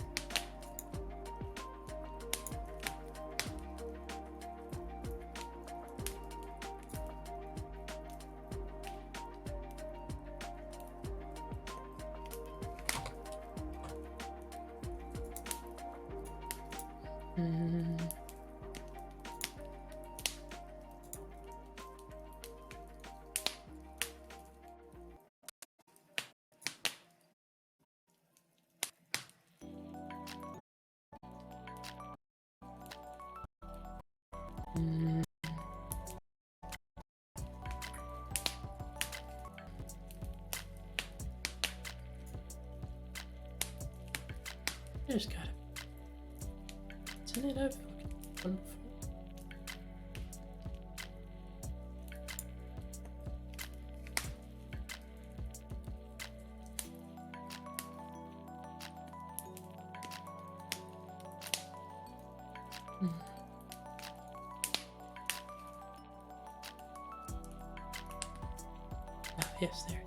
There's gotta be. Isn't it? I've looked one before. Ah, yes, there.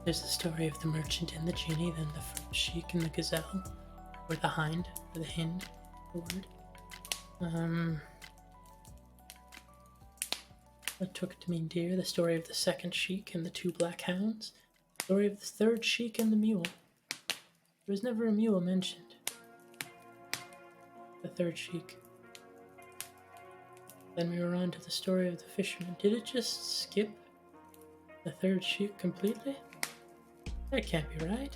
There's the story of the merchant and the genie, then the sheik and the gazelle, or the hind, or the hind. the word. Um, what took it to mean deer? The story of the second sheik and the two black hounds. The story of the third sheik and the mule. There was never a mule mentioned. The third sheik. Then we were on to the story of the fisherman. Did it just skip the third sheik completely? That can't be right.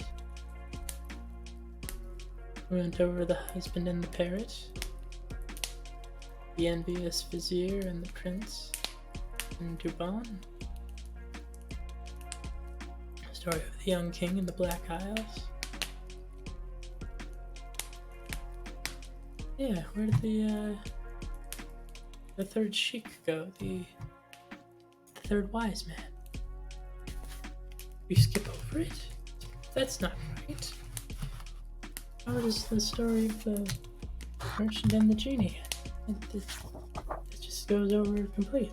We went over the husband and the parrot, the envious vizier and the prince, and Duban. The story of the young king in the Black Isles. Yeah, where did the third sheik go? The third wise man. We skip over it? That's not right. How does the story of the merchant and the genie? It just goes over completely.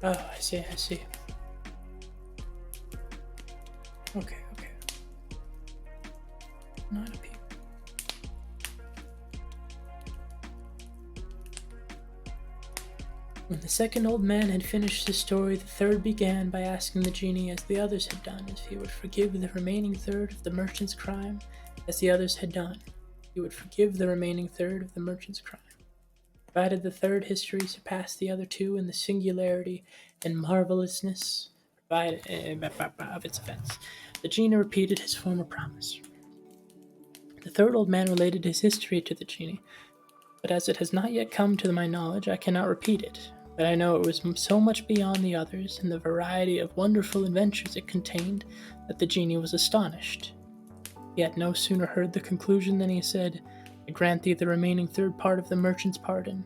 Oh, I see. Okay. Not a people. When the second old man had finished his story, the third began by asking the genie, as the others had done, if he would forgive the remaining third of the merchant's crime, as the others had done. He would forgive the remaining third of the merchant's crime, provided the third history surpassed the other two in the singularity and marvelousness of its events. The genie repeated his former promise. The third old man related his history to the genie, but as it has not yet come to my knowledge, I cannot repeat it. But I know it was so much beyond the others in the variety of wonderful adventures it contained that the genie was astonished. He had no sooner heard the conclusion than he said, I grant thee the remaining third part of the merchant's pardon,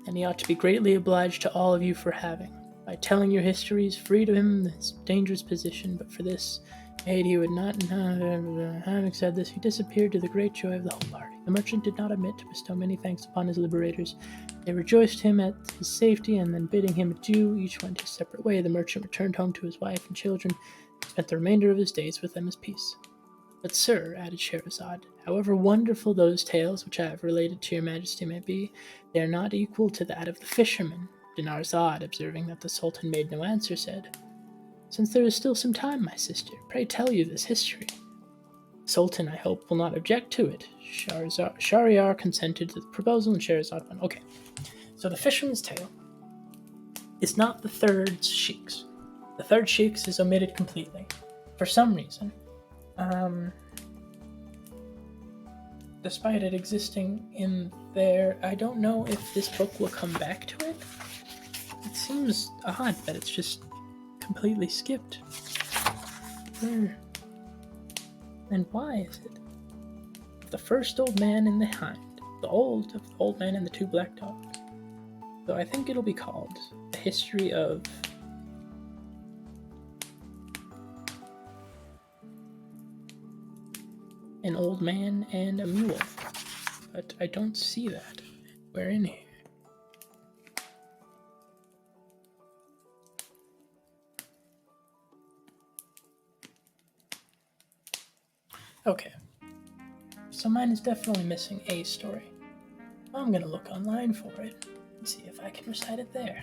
and he ought to be greatly obliged to all of you for having. By telling your histories, freed him his dangerous position, but for this aid he would not. Having said this, he disappeared to the great joy of the whole party. The merchant did not omit to bestow many thanks upon his liberators. They rejoiced him at his safety, and then bidding him adieu, each went his separate way. The merchant returned home to his wife and children, and spent the remainder of his days with them as peace. But, sir, added Scheherazade, however wonderful those tales which I have related to your majesty may be, they are not equal to that of the fisherman. Dinarzade, observing that the Sultan made no answer, said, Since there is still some time, my sister, pray tell you this history. The Sultan, I hope, will not object to it. Shahryar consented to the proposal, and Scheherazade went, okay. So the fisherman's tale is not the third sheik's. The third sheik's is omitted completely. For some reason. Despite it existing in there, I don't know if this book will come back to it. It seems odd that it's just completely skipped. Where? And why is it? The first old man and the hind. The old man and the two black dogs. So I think it'll be called The History of an Old Man and a Mule. But I don't see that. We're in here. Okay. So mine is definitely missing a story. I'm gonna look online for it and see if I can recite it there.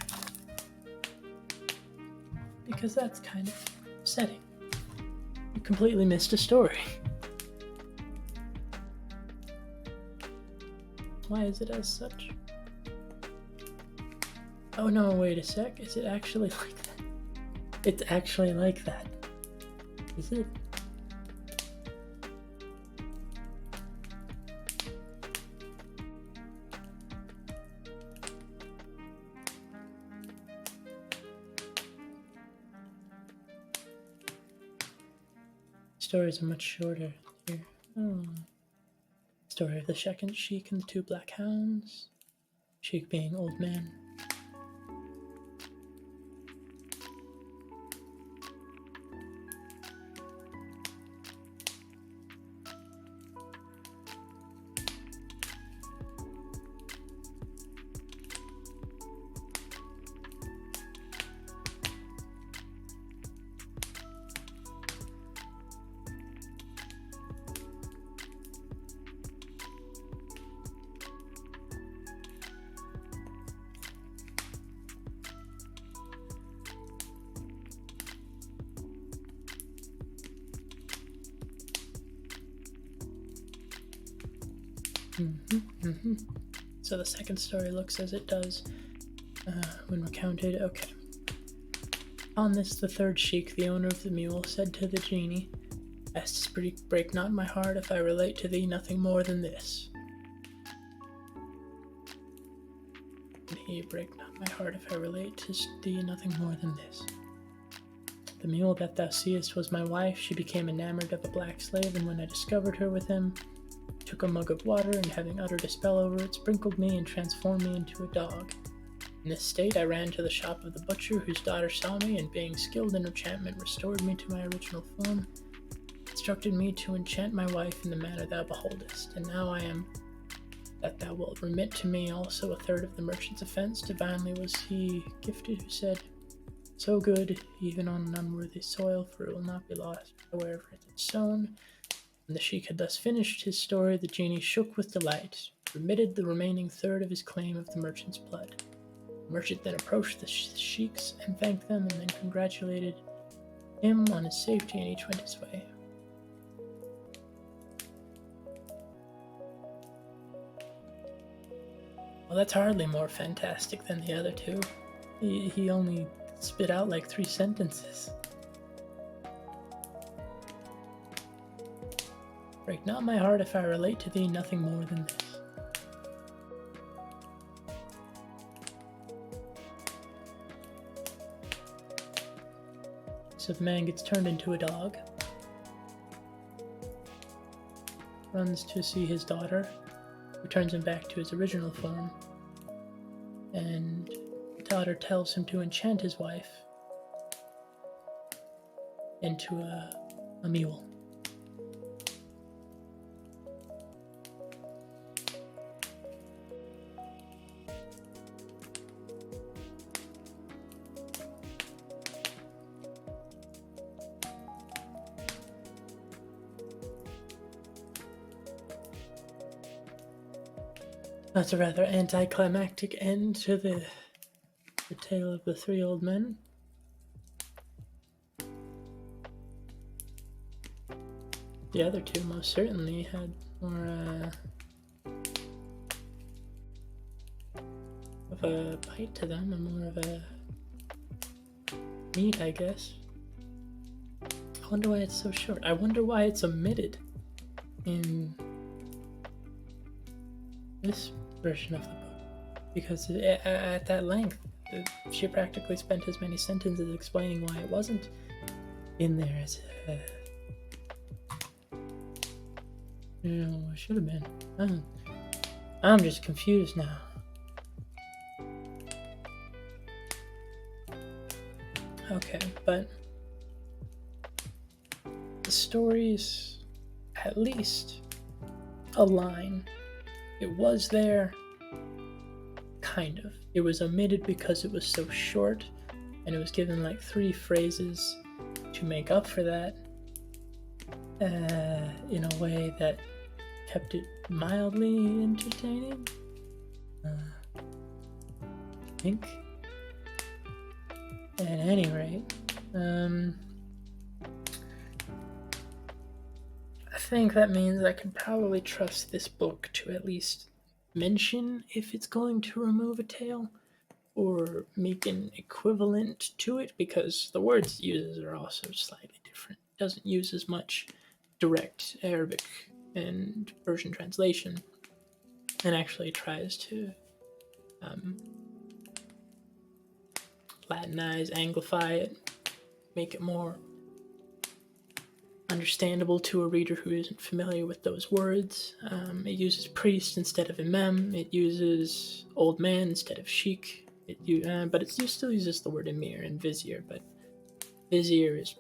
Because that's kind of upsetting. You completely missed a story. Why is it as such? Oh no, wait a sec. Is it actually like that? It's actually like that. Is it? Stories are much shorter here. Oh. Story of the second sheik and the two black hounds. Sheik being old man. So the second story looks as it does when recounted. Okay. On this, the third sheik, the owner of the mule, said to the genie, "Estes, break not my heart if I relate to thee nothing more than this." And he, "Break not my heart if I relate to thee nothing more than this. The mule that thou seest was my wife. She became enamored of a black slave, and when I discovered her with him, took a mug of water, and having uttered a spell over it, sprinkled me and transformed me into a dog. In this state I ran to the shop of the butcher, whose daughter saw me, and being skilled in enchantment, restored me to my original form, instructed me to enchant my wife in the manner thou beholdest. And now I am that thou wilt remit to me also a third of the merchant's offense. Divinely was he gifted who said, so good, even on an unworthy soil, for it will not be lost wherever it is sown." When the sheik had thus finished his story, the genie shook with delight, remitted the remaining third of his claim of the merchant's blood. The merchant then approached the sheiks and thanked them, and then congratulated him on his safety, and each went his way. Well, that's hardly more fantastic than the other two. He only spit out like 3 sentences. "Break not my heart if I relate to thee nothing more than this." So the man gets turned into a dog, runs to see his daughter, who turns him back to his original form, and the daughter tells him to enchant his wife into a mule. That's a rather anticlimactic end to the tale of the 3 old men. The other 2 most certainly had more of a bite to them, and more of a meat, I guess. I wonder why it's so short. I wonder why it's omitted in this version of the book, because at that length, she practically spent as many sentences explaining why it wasn't in there as it should have been. I'm just confused now. Okay, but the stories at least align. It was there, kind of. It was omitted because it was so short, and it was given like 3 phrases to make up for that, in a way that kept it mildly entertaining, I think. At any rate, I think that means I can probably trust this book to at least mention if it's going to remove a tale or make an equivalent to it, because the words it uses are also slightly different. It doesn't use as much direct Arabic and Persian translation, and actually tries to Latinize, Anglify it, make it more understandable to a reader who isn't familiar with those words. It uses priest instead of imam. It uses old man instead of sheik. But it still uses the word emir and vizier, but vizier is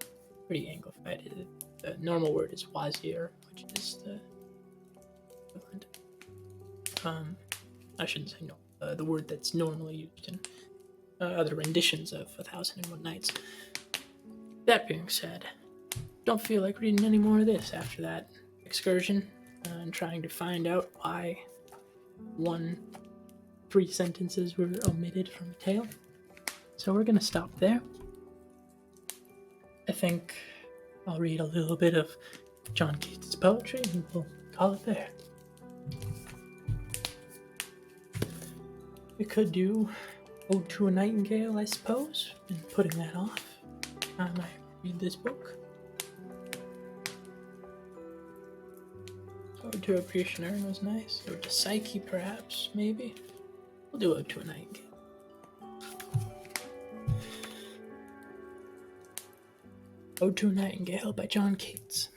pretty Anglified. The normal word is wazir, which is the equivalent. I shouldn't say no. The word that's normally used in other renditions of 1001 Nights. That being said, don't feel like reading any more of this after that excursion and trying to find out why 3 sentences were omitted from the tale. So we're going to stop there. I think I'll read a little bit of John Keats' poetry and we'll call it there. We could do Ode to a Nightingale, I suppose. Been putting that off. I might read this book. Ode to a Prisoner was nice. Ode to Psyche, perhaps, maybe. We'll do Ode to a Nightingale. Ode to a Nightingale by John Keats.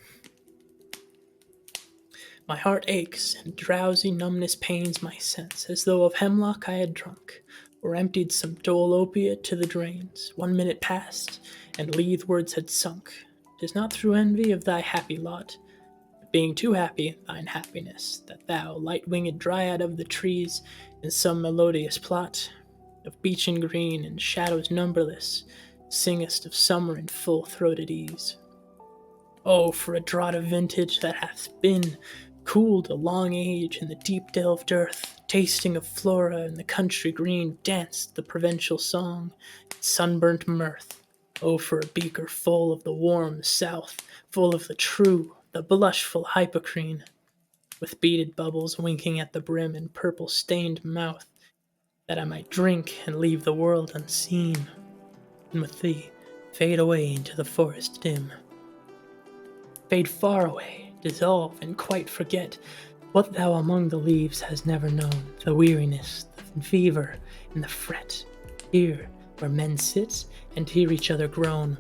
My heart aches, and drowsy numbness pains my sense, as though of hemlock I had drunk, or emptied some dull opiate to the drains. 1 minute passed, and leathwards had sunk. 'Tis not through envy of thy happy lot, but being too happy thine happiness, that thou, light-winged dryad of the trees, in some melodious plot of beechen green and shadows numberless, singest of summer in full-throated ease. Oh, for a draught of vintage that hath been cooled a long age in the deep-delved earth, tasting of flora and the country green, danced the provincial song in sunburnt mirth. Oh, for a beaker full of the warm south, full of the true, the blushful Hippocrene, with beaded bubbles winking at the brim and purple-stained mouth, that I might drink and leave the world unseen, and with thee fade away into the forest dim. Fade far away, dissolve, and quite forget what thou among the leaves hast never known, the weariness, the fever, and the fret, here where men sit and hear each other groan,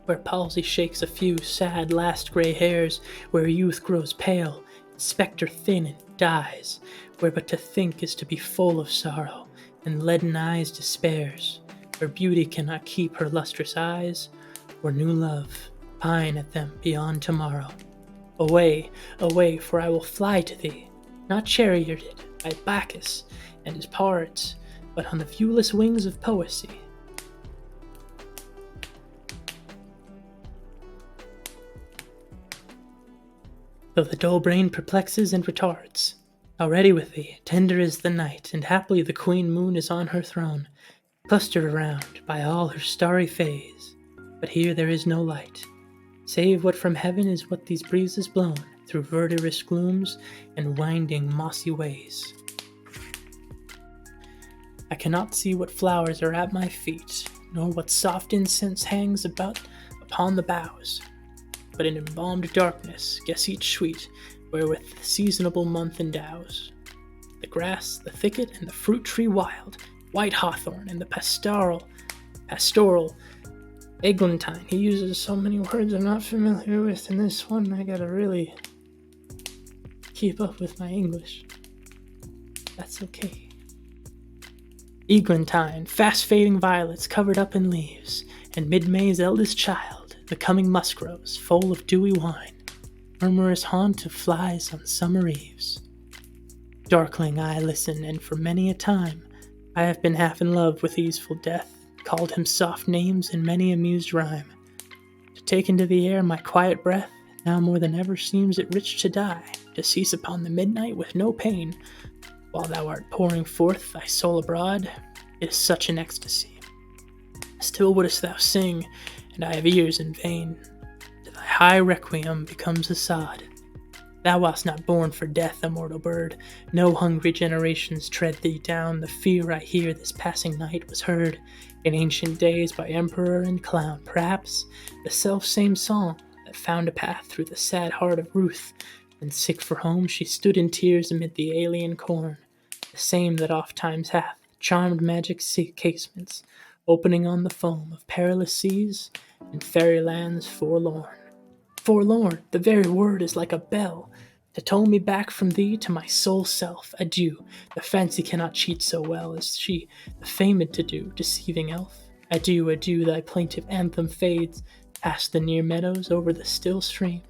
where palsy shakes a few sad last grey hairs, where youth grows pale, and spectre thin and dies, where but to think is to be full of sorrow, and leaden eyes despairs, where beauty cannot keep her lustrous eyes, or new love pine at them beyond tomorrow. Away, away, for I will fly to thee, not charioted by Bacchus and his pards, but on the viewless wings of poesy. Though the dull brain perplexes and retards, already with thee, tender is the night, and haply the queen moon is on her throne, clustered around by all her starry fays, but here there is no light, save what from heaven is what these breezes blown through verdurous glooms and winding mossy ways. I cannot see what flowers are at my feet, nor what soft incense hangs about upon the boughs, but in embalmed darkness guess each sweet wherewith the seasonable month endows. The grass, the thicket, and the fruit tree wild, white hawthorn, and the pastoral eglantine. He uses so many words I'm not familiar with in this one. I gotta really keep up with my English. That's okay. Eglantine, fast-fading violets covered up in leaves, and mid-May's eldest child, the coming musk rose, full of dewy wine, murmurous haunt of flies on summer eves. Darkling I listen, and for many a time I have been half in love with easeful death, called him soft names in many amused rhyme. To take into the air my quiet breath, now more than ever seems it rich to die, to cease upon the midnight with no pain, while thou art pouring forth thy soul abroad. It is such an ecstasy. Still wouldst thou sing, and I have ears in vain, to thy high requiem becomes a sod. Thou wast not born for death, immortal bird. No hungry generations tread thee down. The fear I hear this passing night was heard in ancient days by emperor and clown. Perhaps the self-same song that found a path through the sad heart of Ruth, when sick for home she stood in tears amid the alien corn. The same that oft times hath charmed magic casements, opening on the foam of perilous seas and fairylands forlorn. Forlorn, the very word is like a bell, to toll me back from thee to my sole self. Adieu, the fancy cannot cheat so well as she, the famed to do, deceiving elf. Adieu, adieu, thy plaintive anthem fades, past the near meadows, over the still stream,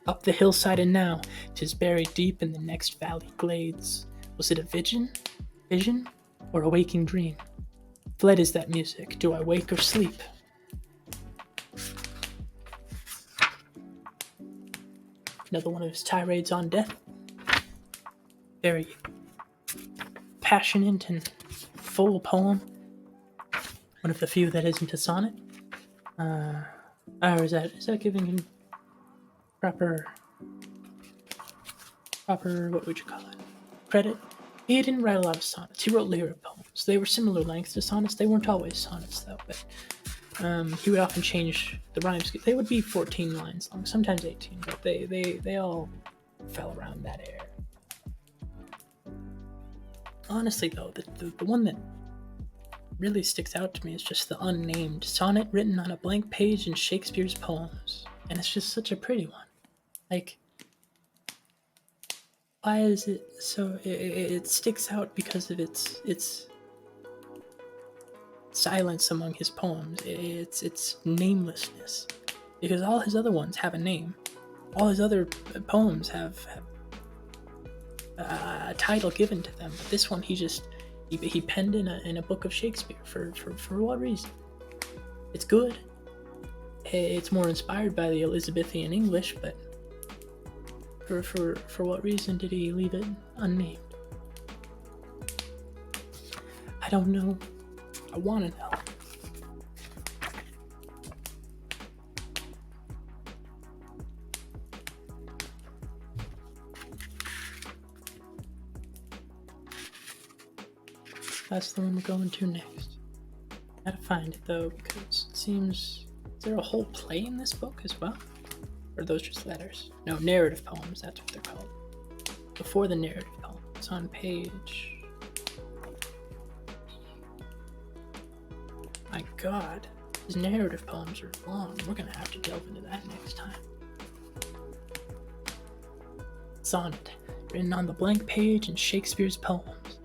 up the hillside, and now 'tis buried deep in the next valley glades. Was it a vision, or a waking dream? Fled is that music, do I wake or sleep? Another one of his tirades on death. Very passionate and full poem. One of the few that isn't a sonnet. Or is that giving him proper, what would you call it? Credit? He didn't write a lot of sonnets. He wrote lyric poems. They were similar length to sonnets. They weren't always sonnets, though, but he would often change the rhymes. They would be 14 lines long, sometimes 18, but they all fell around that area. Honestly, though, the one that really sticks out to me is just the unnamed sonnet written on a blank page in Shakespeare's poems. And it's just such a pretty one. Like, why is it so? It sticks out because of its silence among his poems. Its namelessness. Because all his other ones have a name. All his other poems have a title given to them. But this one, he penned in a book of Shakespeare. For what reason? It's good. It's more inspired by the Elizabethan English, but for what reason did he leave it unnamed? I don't know. I want to know. That's the one we're going to next. Gotta find it though, because it seems. Is there a whole play in this book as well? Or are those just letters? No, narrative poems, that's what they're called. Before the narrative poem. It's on page. My god. These narrative poems are long. We're gonna have to delve into that next time. Sonnet, written on the blank page in Shakespeare's poems.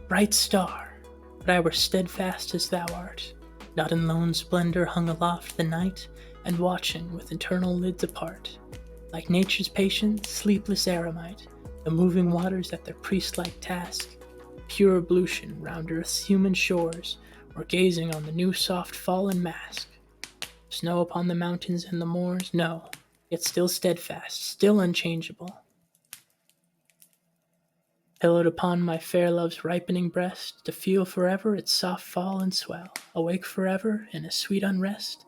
Bright star, but I were steadfast as thou art, not in lone splendor hung aloft the night, and watching with eternal lids apart, like nature's patient, sleepless eremite, the moving waters at their priest-like task, pure ablution round earth's human shores, or gazing on the new soft fallen mask. Snow upon the mountains and the moors, no, yet still steadfast, still unchangeable. Pillowed upon my fair love's ripening breast, to feel forever its soft fall and swell, awake forever in a sweet unrest,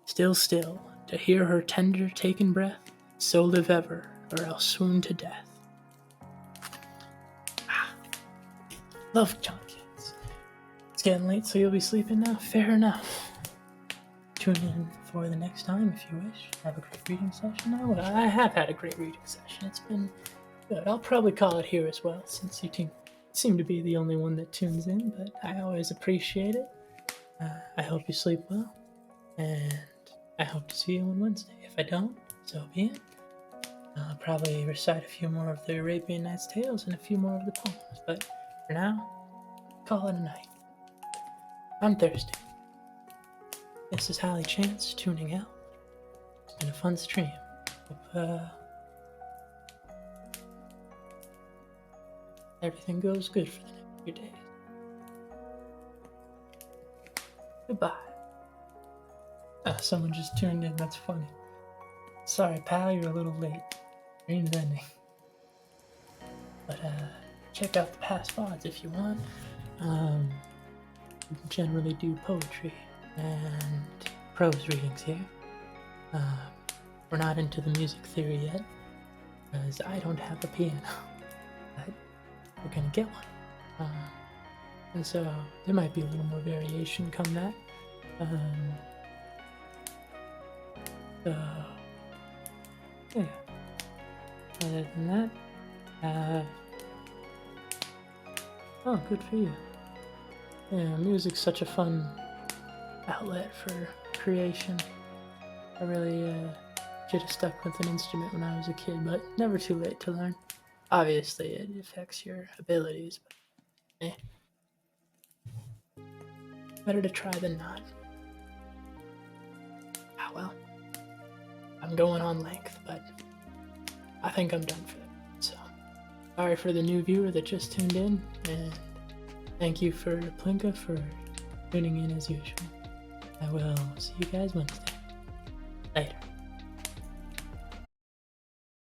still, to hear her tender taken breath, so live ever, or else swoon to death. Love John Keats. It's getting late, so you'll be sleeping now? Fair enough. Tune in for the next time if you wish. Have a great reading session now. I have had a great reading session. It's been good. I'll probably call it here as well, since you seem to be the only one that tunes in, but I always appreciate it. I hope you sleep well, and I hope to see you on Wednesday. If I don't, so be it. I'll probably recite a few more of the Arabian Nights tales and a few more of the poems, but for now, call it a night. I'm thirsty. This is Holly Chance tuning out. It's been a fun stream. Hope everything goes good for the next few days. Goodbye. Someone just tuned in, that's funny. Sorry, pal, you're a little late. Stream's ending. But, check out the past VODs if you want. We generally do poetry and prose readings here. We're not into the music theory yet, because I don't have a piano. But we're gonna get one. And so there might be a little more variation come that. Yeah. Other than that, oh, good for you. Yeah, music's such a fun outlet for creation. I really should have stuck with an instrument when I was a kid, but never too late to learn. Obviously, it affects your abilities, but better to try than not. Ah, well. I'm going on length, but I think I'm done for that. So, sorry for the new viewer that just tuned in, and thank you for Plinka for tuning in as usual. I will see you guys Wednesday. Later.